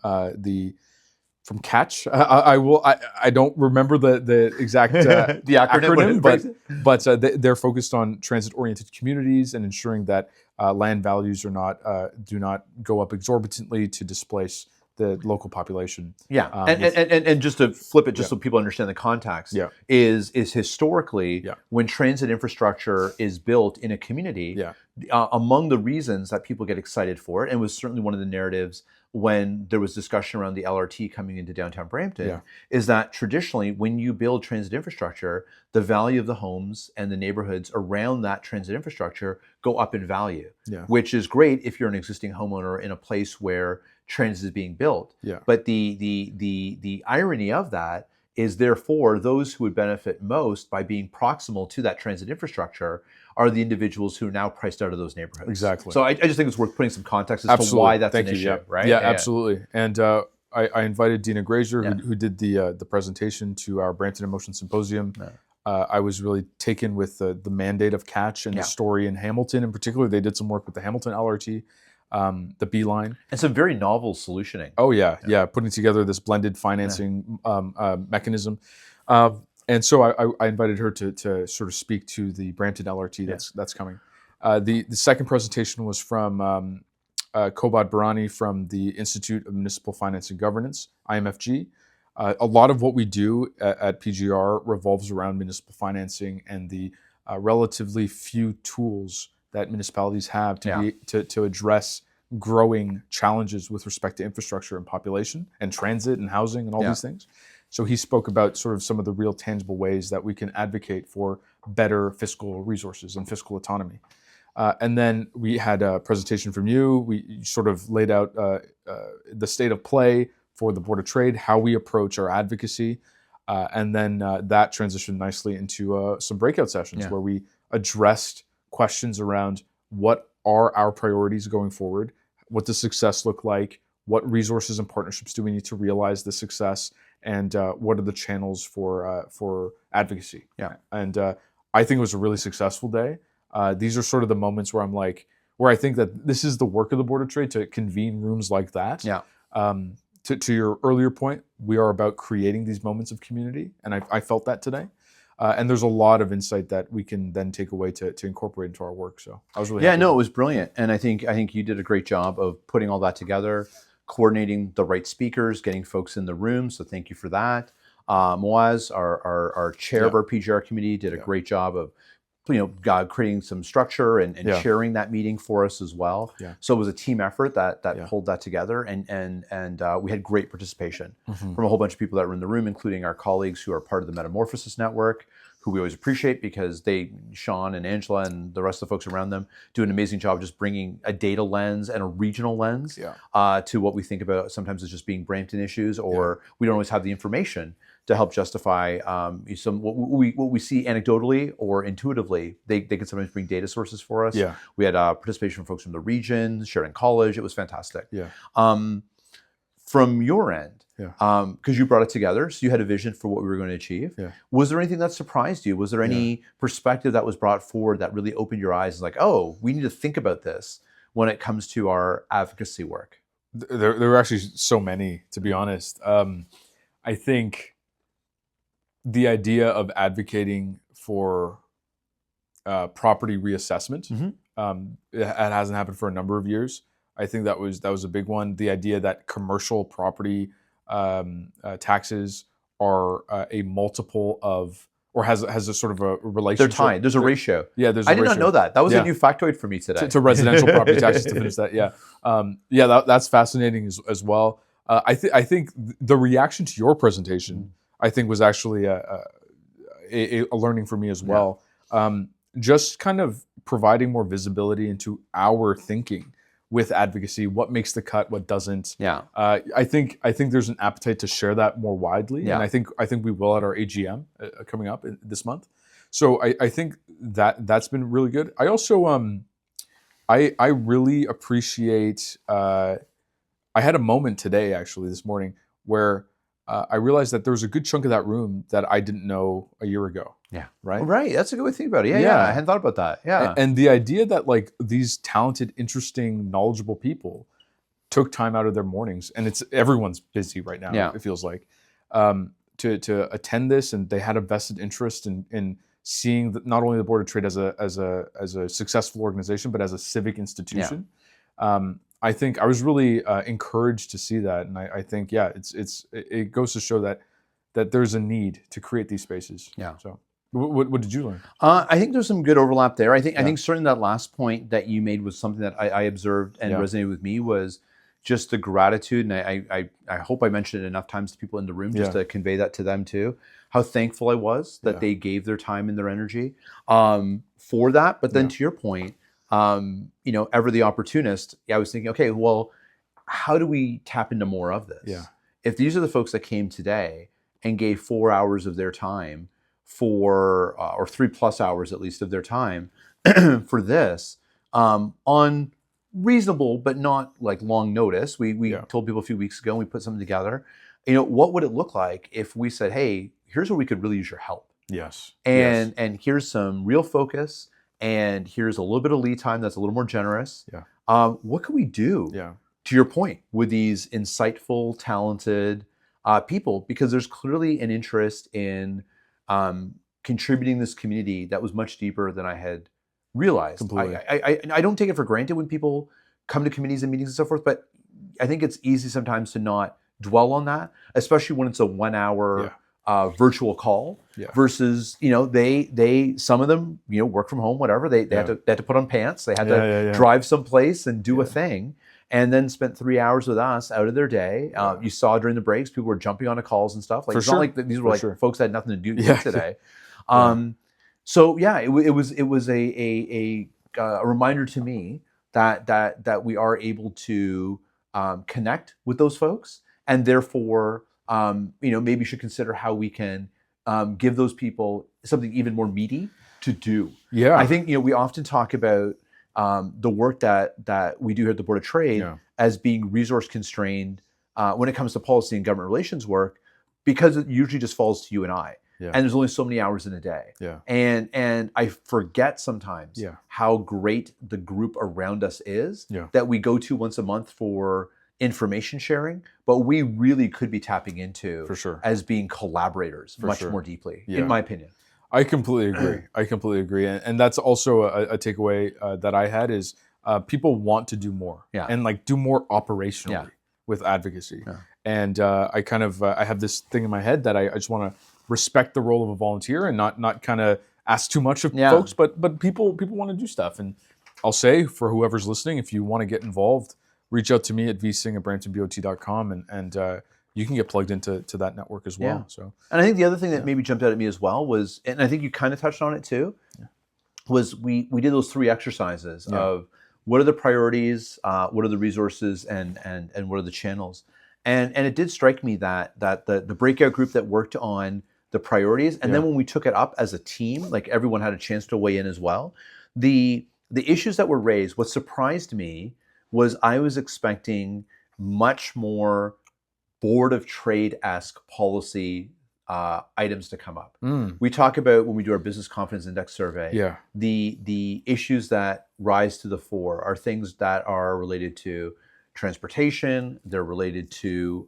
Catch. I don't remember the exact the acronym, but they're focused on transit-oriented communities and ensuring that land values do not go up exorbitantly to displace the local population. And just to flip it, just so people understand the context, is historically when transit infrastructure is built in a community, among the reasons that people get excited for it, and was certainly one of the narratives when there was discussion around the LRT coming into downtown Brampton, is that traditionally when you build transit infrastructure, the value of the homes and the neighborhoods around that transit infrastructure go up in value, which is great if you're an existing homeowner in a place where transit is being built. But the irony of that is therefore those who would benefit most by being proximal to that transit infrastructure are the individuals who are now priced out of those neighborhoods. Exactly. So I just think it's worth putting some context as to why that's an issue, right? Yeah, absolutely. And I invited Dina Grazier, who did the presentation to our Brampton in Motion Symposium. I was really taken with the mandate of Catch and the story in Hamilton in particular. They did some work with the Hamilton LRT. The B-line. And some very novel solutioning. Oh, yeah. Putting together this blended financing mechanism. And so I invited her to sort of speak to the Brampton LRT that's coming. The second presentation was from Kobad Barani from the Institute of Municipal Finance and Governance, IMFG. A lot of what we do at PGR revolves around municipal financing and the relatively few tools that municipalities have to address growing challenges with respect to infrastructure and population and transit and housing and all these things. So he spoke about sort of some of the real tangible ways that we can advocate for better fiscal resources and fiscal autonomy. And then we had a presentation from you. We sort of laid out the state of play for the Board of Trade, how we approach our advocacy. And then that transitioned nicely into some breakout sessions where we addressed questions around what are our priorities going forward? What does success look like? What resources and partnerships do we need to realize the success? And what are the channels for advocacy? Yeah. And I think it was a really successful day. These are sort of the moments where where I think that this is the work of the Board of Trade, to convene rooms like that. Yeah. To your earlier point, we are about creating these moments of community, and I felt that today. And there's a lot of insight that we can then take away to incorporate into our work. So I was really happy. No, it was brilliant, and I think you did a great job of putting all that together, coordinating the right speakers, getting folks in the room. So thank you for that. Moaz, our chair of our PGR committee, did a great job of creating some structure and chairing that meeting for us as well. Yeah. So it was a team effort that pulled that together, and we had great participation from a whole bunch of people that were in the room, including our colleagues who are part of the Metamorphosis Network, who we always appreciate because Sean and Angela and the rest of the folks around them do an amazing job just bringing a data lens and a regional lens to what we think about sometimes as just being Brampton issues, or we don't always have the information to help justify some what we see anecdotally or intuitively. They can sometimes bring data sources for us. Yeah. We had participation from folks from the region, Sheridan College. It was fantastic. Yeah. From your end, Yeah. Because you brought it together, so you had a vision for what we were going to achieve. Yeah. Was there anything that surprised you? Was there any perspective that was brought forward that really opened your eyes? Like, oh, we need to think about this when it comes to our advocacy work. There were actually so many, to be honest. I think the idea of advocating for property reassessment, it hasn't happened for a number of years. I think that was a big one. The idea that commercial property taxes are a multiple of, or has a sort of a relationship. They're tied. There's a ratio. Yeah, there's. I did not know that. That was a new factoid for me today. To residential property taxes, to finish that. Yeah, that's fascinating as well. I think the reaction to your presentation, I think, was actually a learning for me as well. Just kind of providing more visibility into our thinking with advocacy, what makes the cut, what doesn't. I think there's an appetite to share that more widely, and I think we will at our AGM coming up this month. So I think that's been really good. I also I really appreciate. I had a moment today, actually, this morning, where I realized that there was a good chunk of that room that I didn't know a year ago. Yeah. Right? Right. That's a good way to think about it. Yeah. I hadn't thought about that. Yeah. And the idea that like these talented, interesting, knowledgeable people took time out of their mornings, and everyone's busy right now, it feels like, to attend this, and they had a vested interest in seeing not only the Board of Trade as a successful organization, but as a civic institution. I think I was really encouraged to see that, and I think it goes to show that there's a need to create these spaces. Yeah. So, what did you learn? I think there's some good overlap there. I think certainly that last point that you made was something that I observed and resonated with me, was just the gratitude, and I hope I mentioned it enough times to people in the room just to convey that to them too. How thankful I was that they gave their time and their energy for that. But then to your point, ever the opportunist, I was thinking, okay, well, how do we tap into more of this? Yeah. If these are the folks that came today and gave 4 hours of their time or 3+ hours at least of their time for this, on reasonable but not like long notice, we told people a few weeks ago, and we put something together. What would it look like if we said, hey, here's where we could really use your help? Yes. And here's some real focus, and here's a little bit of lead time that's a little more generous. What could we do, to your point, with these insightful, talented people? Because there's clearly an interest in contributing this community that was much deeper than I had realized. Completely. I don't take it for granted when people come to committees and meetings and so forth, but I think it's easy sometimes to not dwell on that, especially when it's a 1 hour virtual call versus, they some of them, work from home, whatever. They had to put on pants. They had to drive someplace and do a thing, and then spent 3 hours with us out of their day. You saw during the breaks, people were jumping onto calls and stuff. Like, it's not like these were folks that had nothing to do today. So it was a reminder to me that we are able to connect with those folks, and therefore maybe should consider how we can give those people something even more meaty to do. I think we often talk about the work that we do here at the Board of Trade as being resource constrained when it comes to policy and government relations work, because it usually just falls to you and I. Yeah. And there's only so many hours in a day. Yeah. And I forget sometimes how great the group around us is that we go to once a month for information sharing, but we really could be tapping into for sure as being collaborators much more deeply, in my opinion. I completely agree. And that's also a takeaway that I had is people want to do more and like do more operationally with advocacy. Yeah. And I kind of, I have this thing in my head that I just want to respect the role of a volunteer and not kind of ask too much of folks, but people want to do stuff. And I'll say for whoever's listening, if you want to get involved, reach out to me at vsingh@bramptonbot.com and you can get plugged into that network as well. So, and I think the other thing that maybe jumped out at me as well was, and I think you kind of touched on it too, was we did those 3 exercises of what are the priorities, what are the resources, and what are the channels. And it did strike me that the breakout group that worked on the priorities, and then when we took it up as a team, like everyone had a chance to weigh in as well. The issues that were raised, what surprised me was I was expecting much more Board of Trade-esque policy items to come up. We talk about when we do our business confidence index survey, the issues that rise to the fore are things that are related to transportation, they're related to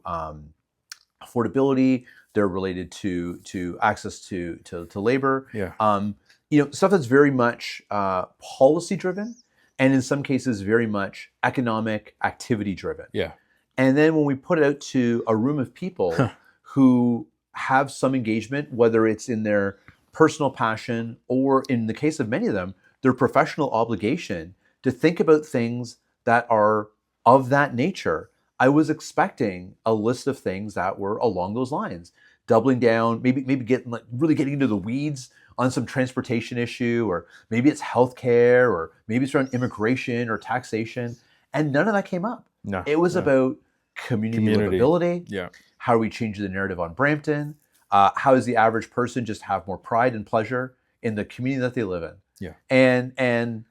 affordability, they're related to access to labor. Stuff that's very much policy driven, and in some cases very much economic activity driven. And then when we put it out to a room of people who have some engagement, whether it's in their personal passion or in the case of many of them, their professional obligation to think about things that are of that nature, I was expecting a list of things that were along those lines, doubling down, maybe really getting into the weeds on some transportation issue, or maybe it's healthcare, or maybe it's around immigration or taxation, and none of that came up. No, it was about community livability. How do we change the narrative on Brampton? How does the average person just have more pride and pleasure in the community that they live in? And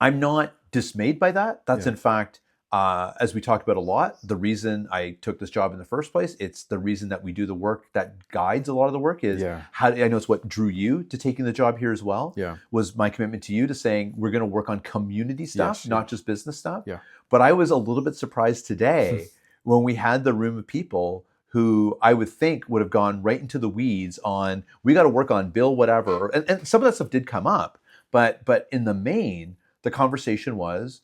I'm not dismayed by that. That's in fact, as we talked about a lot, the reason I took this job in the first place. It's the reason that we do the work that guides a lot of the work is how I know it's what drew you to taking the job here as well. Was my commitment to you to saying we're going to work on community stuff, not just business stuff. But I was a little bit surprised today when we had the room of people who I would think would have gone right into the weeds on, we got to work on bill whatever. And some of that stuff did come up, but in the main, the conversation was,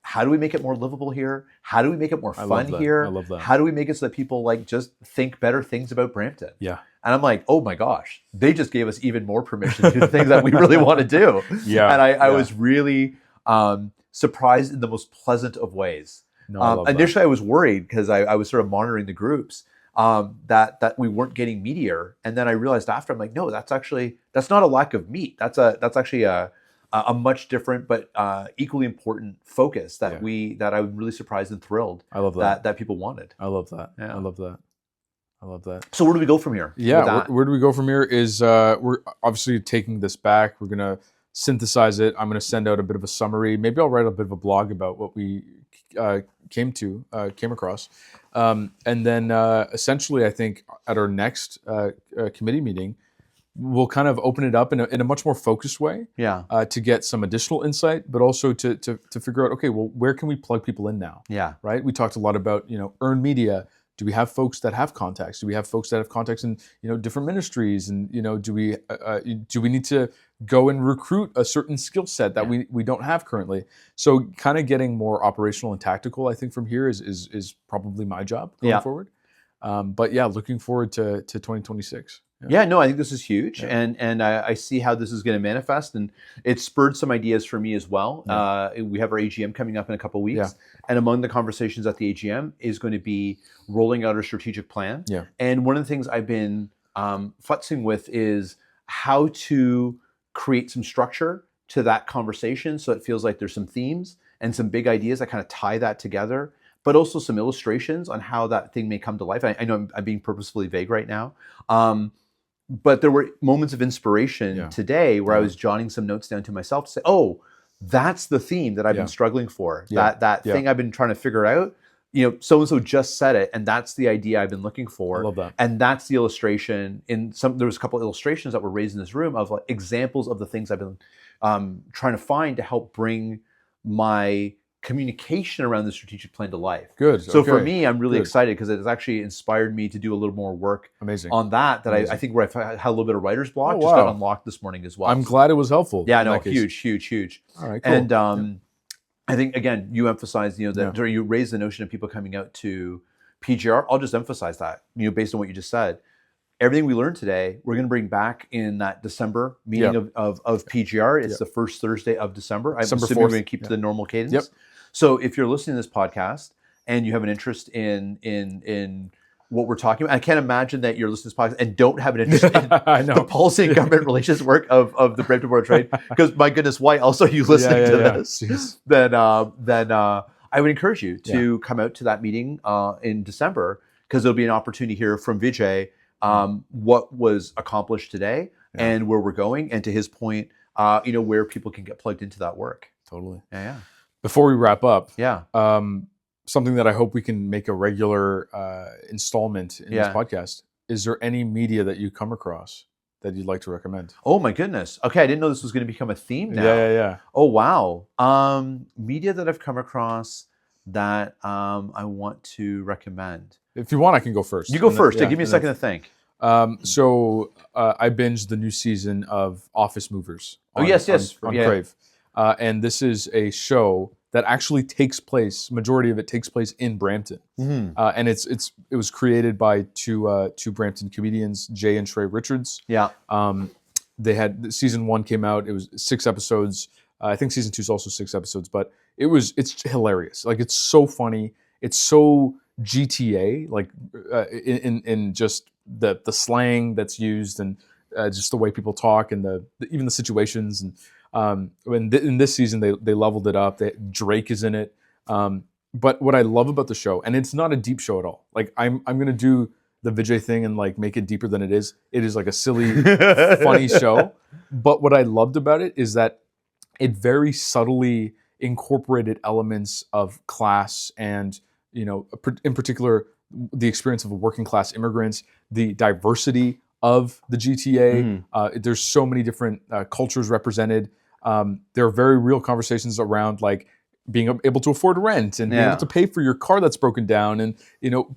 how do we make it more livable here? How do we make it more fun here? I love that. How do we make it so that people like just think better things about Brampton? And I'm like, oh my gosh, they just gave us even more permission to do the things that we really want to do. And I was really surprised in the most pleasant of ways. Initially, I was worried because I was sort of monitoring the groups that we weren't getting meatier, and then I realized after, I'm like, no, that's not a lack of meat. That's actually a much different but equally important focus that I'm really surprised and thrilled. I love that people wanted. I love that. I love that. So where do we go from here? Where do we go from here is we're obviously taking this back. We're gonna synthesize it. I'm gonna send out a bit of a summary. Maybe I'll write a bit of a blog about what we came across, and then essentially, I think at our next committee meeting, we'll kind of open it up in a much more focused way, to get some additional insight, but also to figure out, okay, well, where can we plug people in now? Right. We talked a lot about earned media. Do we have folks that have contacts? Do we have folks that have contacts in different ministries? And do we need to go and recruit a certain skill set that we don't have currently? So kind of getting more operational and tactical, I think, from here is probably my job going forward. But looking forward to 2026. I think this is huge, and I see how this is going to manifest, and it spurred some ideas for me as well. We have our AGM coming up in a couple of weeks, and among the conversations at the AGM is going to be rolling out a strategic plan. And one of the things I've been futzing with is how to create some structure to that conversation, so it feels like there's some themes and some big ideas that kind of tie that together, but also some illustrations on how that thing may come to life. I know I'm being purposefully vague right now. But there were moments of inspiration today where I was jotting some notes down to myself to say, oh, that's the theme that I've been struggling for. That thing I've been trying to figure out. So and so just said it, and that's the idea I've been looking for. I love that. And that's the illustration. There was a couple of illustrations that were raised in this room of like examples of the things I've been trying to find to help bring my communication around the strategic plan to life. Good. So for me, I'm really excited because it has actually inspired me to do a little more work on that. I think where I've had a little bit of writer's block just got unlocked this morning as well. I'm glad it was helpful. Yeah, no, huge. All right, cool. And I think again, you emphasized, that you raised the notion of people coming out to PGR. I'll just emphasize that, based on what you just said. Everything we learned today, we're going to bring back in that December meeting of PGR. It's the first Thursday of December. I'm assuming we're going to keep to the normal cadence. Yep. So if you're listening to this podcast and you have an interest in what we're talking about, I can't imagine that you're listening to this podcast and don't have an interest in the policy and government relations work of the Brampton Board of Trade, because my goodness, why else are you listening to this? Then I would encourage you to come out to that meeting in December, because there'll be an opportunity here from Vijay, what was accomplished today and where we're going, and to his point, where people can get plugged into that work. Totally. Yeah. Before we wrap up, something that I hope we can make a regular installment in this podcast. Is there any media that you come across that you'd like to recommend? Oh my goodness. Okay, I didn't know this was going to become a theme now. Yeah. Oh wow. Media that I've come across that I want to recommend. If you want, I can go first. You go first. Give me a second to think. So I binged the new season of Office Movers. On Crave. And this is a show that actually takes place. Majority of it takes place in Brampton, and it was created by two Brampton comedians, Jay and Trey Richards. Yeah. They had season 1 came out. It was 6 episodes. I think season 2 is also 6 episodes, but it's hilarious. Like, it's so funny. It's so GTA, like in just the slang that's used, and just the way people talk, and even the situations. And in this season, they leveled it up. Drake is in it. But what I love about the show, and it's not a deep show at all. Like, I'm gonna do the Vijay thing and like make it deeper than it is. It is like a silly, funny show. But what I loved about it is that it very subtly incorporated elements of class, and in particular, the experience of working class immigrants, the diversity of the GTA. There's so many different cultures represented. There are very real conversations around like being able to afford rent, and being able to pay for your car that's broken down, and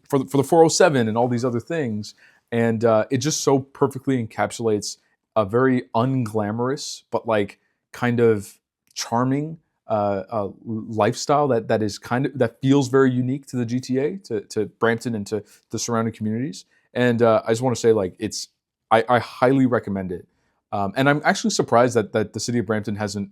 for the 407 and all these other things. And it just so perfectly encapsulates a very unglamorous but like kind of charming lifestyle that feels very unique to the GTA, to Brampton, and to the surrounding communities. And I just want to say, like, I highly recommend it. And I'm actually surprised that the city of Brampton hasn't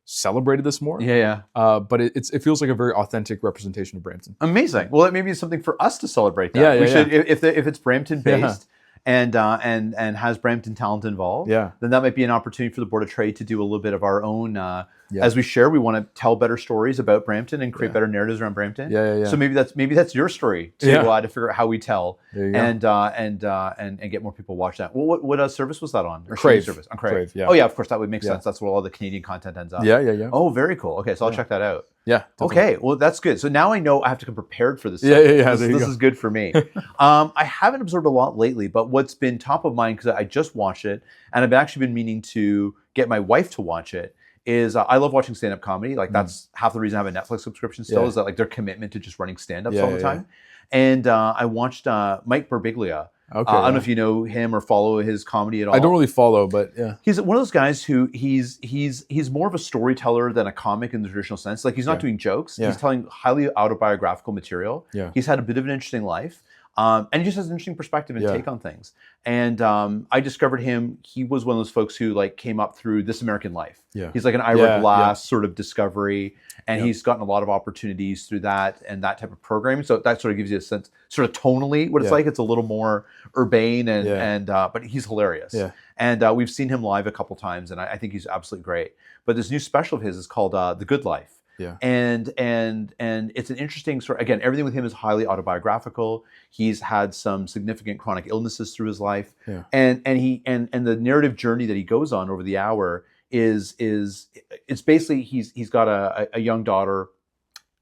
celebrated this more. But it feels like a very authentic representation of Brampton. Amazing. Well, it maybe is something for us to celebrate that. We should, if it's Brampton based. And has Brampton talent involved, then that might be an opportunity for the Board of Trade to do a little bit of our own. As we share, we want to tell better stories about Brampton and create better narratives around Brampton. So maybe that's your story to figure out how we tell and get more people to watch that. Well, what service was that on? Or Crave. Service on Crave. Crave, yeah. Oh yeah, of course that would make sense. That's where all the Canadian content ends up. Yeah. Oh, very cool. Okay, so I'll check that out. Yeah. Definitely. Okay. Well, that's good. So now I know I have to come prepared for this. This is good for me. I haven't absorbed a lot lately, but what's been top of mind, because I just watched it, and I've actually been meaning to get my wife to watch it, is I love watching stand-up comedy. Like, that's half the reason I have a Netflix subscription still, is that like their commitment to just running stand-ups all the time. And I watched Mike Birbiglia. I don't know if you know him or follow his comedy at all. I don't really follow, but yeah. He's one of those guys who he's more of a storyteller than a comic in the traditional sense. Like, he's not doing jokes. He's telling highly autobiographical material. He's had a bit of an interesting life. And he just has an interesting perspective and take on things. And I discovered him. He was one of those folks who like came up through This American Life. He's like an Ira Glass sort of discovery. And he's gotten a lot of opportunities through that and that type of programming. So that sort of gives you a sense, sort of tonally, what it's like. It's a little more urbane, but he's hilarious. And we've seen him live a couple times, and I think he's absolutely great. But this new special of his is called The Good Life. And it's an interesting sort. Again, everything with him is highly autobiographical. He's had some significant chronic illnesses through his life, and the narrative journey that he goes on over the hour is it's basically he's got a young daughter,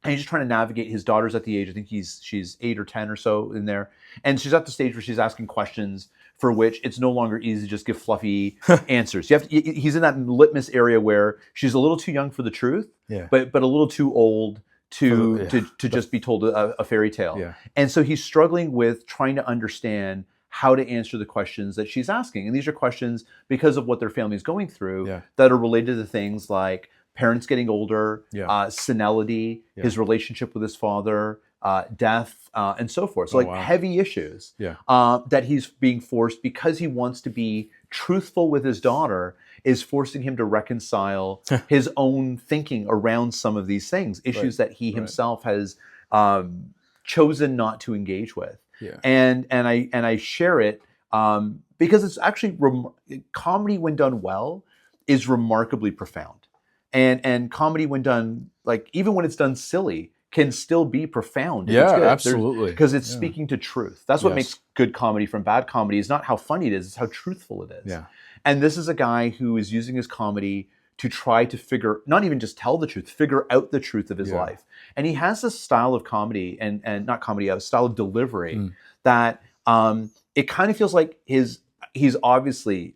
and he's just trying to navigate. His daughter's at the age, I think she's 8 or 10 or so in there, and she's at the stage where she's asking questions for which it's no longer easy to just give fluffy answers. He's in that litmus area where she's a little too young for the truth, but a little too old to just be told a fairy tale. Yeah. And so he's struggling with trying to understand how to answer the questions that she's asking. And these are questions because of what their family is going through that are related to things like parents getting older, senility, his relationship with his father, death, and so forth. So heavy issues that he's being forced, because he wants to be truthful with his daughter, is forcing him to reconcile his own thinking around some of these things, issues that he himself has chosen not to engage with. Yeah. And I share it because it's actually comedy, when done well, is remarkably profound. And comedy, when done, like, even when it's done silly, can still be profound. Yeah, absolutely. Because it's speaking to truth. That's what makes good comedy from bad comedy, is not how funny it is, it's how truthful it is. Yeah. And this is a guy who is using his comedy to try to not even just tell the truth, figure out the truth of his life. And he has this style of comedy, and not comedy, a style of delivery that it kind of feels like he's obviously,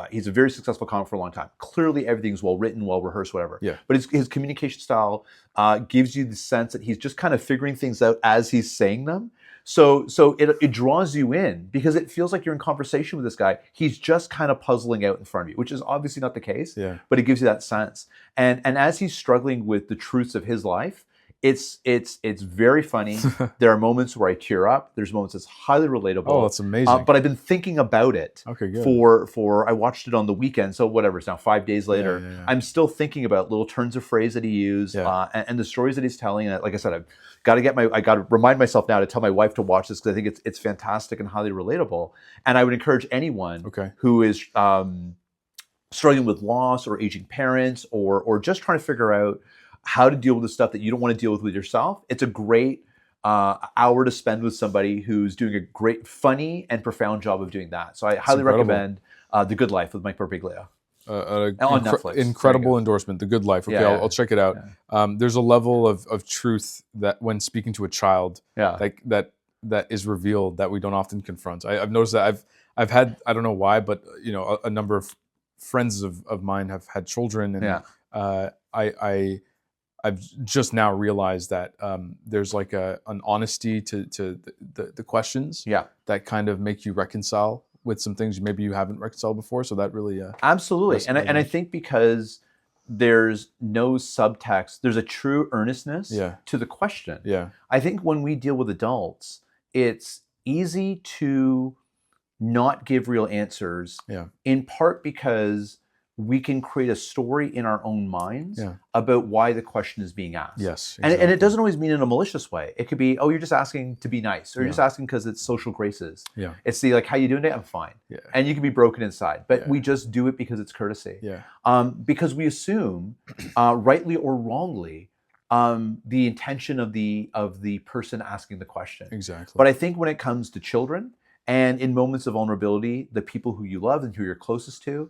he's a very successful comic for a long time. Clearly everything's well written, well rehearsed, whatever. Yeah. But his communication style gives you the sense that he's just kind of figuring things out as he's saying them. So it draws you in, because it feels like you're in conversation with this guy. He's just kind of puzzling out in front of you, which is obviously not the case, but it gives you that sense. And as he's struggling with the truths of his life, it's very funny. There are moments where I tear up. There's moments that's highly relatable. Oh, that's amazing. But I've been thinking about it. Okay, good. For I watched it on the weekend, so whatever, it's now 5 days later. I'm still thinking about little turns of phrase that he used, and the stories that he's telling. And like I said, I got to remind myself now to tell my wife to watch this, because I think it's fantastic and highly relatable. And I would encourage anyone who is struggling with loss, or aging parents, or just trying to figure out how to deal with the stuff that you don't want to deal with yourself. It's a great hour to spend with somebody who's doing a great, funny, and profound job of doing that. So I highly recommend The Good Life with Mike Birbiglia. On Netflix. Incredible endorsement, The Good Life. Okay, I'll check it out. There's a level of truth that, when speaking to a child, that is revealed that we don't often confront. I've noticed that I've had, I don't know why, but a number of friends of mine have had children, and I've just now realized that there's like an honesty to the questions that kind of make you reconcile with some things maybe you haven't reconciled before. So that really absolutely. And I think because there's no subtext, there's a true earnestness to the question. Yeah. I think when we deal with adults, it's easy to not give real answers, in part because we can create a story in our own minds about why the question is being asked. Yes, and it doesn't always mean in a malicious way. It could be, oh, you're just asking to be nice, or you're just asking because it's social graces. Yeah. It's the, like, how you doing today? I'm fine. Yeah. And you can be broken inside, but we just do it because it's courtesy. Yeah. Because we assume, rightly or wrongly, the intention of the person asking the question. Exactly. But I think when it comes to children, and in moments of vulnerability, the people who you love and who you're closest to,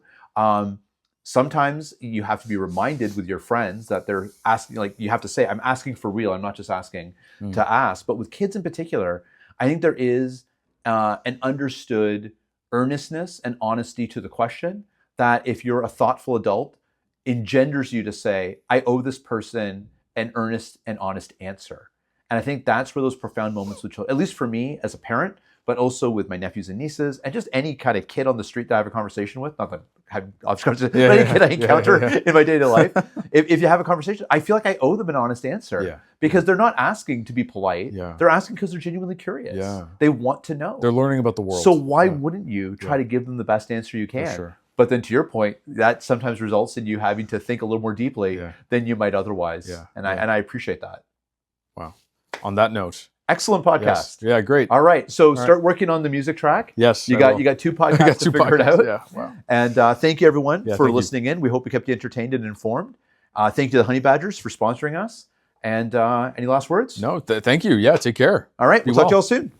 sometimes you have to be reminded with your friends that they're asking, like, you have to say, I'm asking for real. I'm not just asking to ask. But with kids in particular, I think there is an understood earnestness and honesty to the question that, if you're a thoughtful adult, engenders you to say, I owe this person an earnest and honest answer. And I think that's where those profound moments with children, at least for me as a parent, but also with my nephews and nieces, and just any kind of kid on the street that I have a conversation with, not that I have but any kid I encounter in my day-to-day life, if you have a conversation, I feel like I owe them an honest answer, because they're not asking to be polite. They're asking because they're genuinely curious. They want to know. They're learning about the world. So why wouldn't you try to give them the best answer you can? For sure. But then, to your point, that sometimes results in you having to think a little more deeply than you might otherwise. And I appreciate that. Wow. On that note, excellent podcast. Yes. Yeah, great. All right, so start working on the music track. Yes, you got 2 podcasts to figure it out. Yeah. Wow. And thank you, everyone, for listening in. We hope we kept you entertained and informed. Thank you to the Honey Badgers for sponsoring us. And any last words? No, thank you. Yeah, take care. All right, we'll talk to you all soon.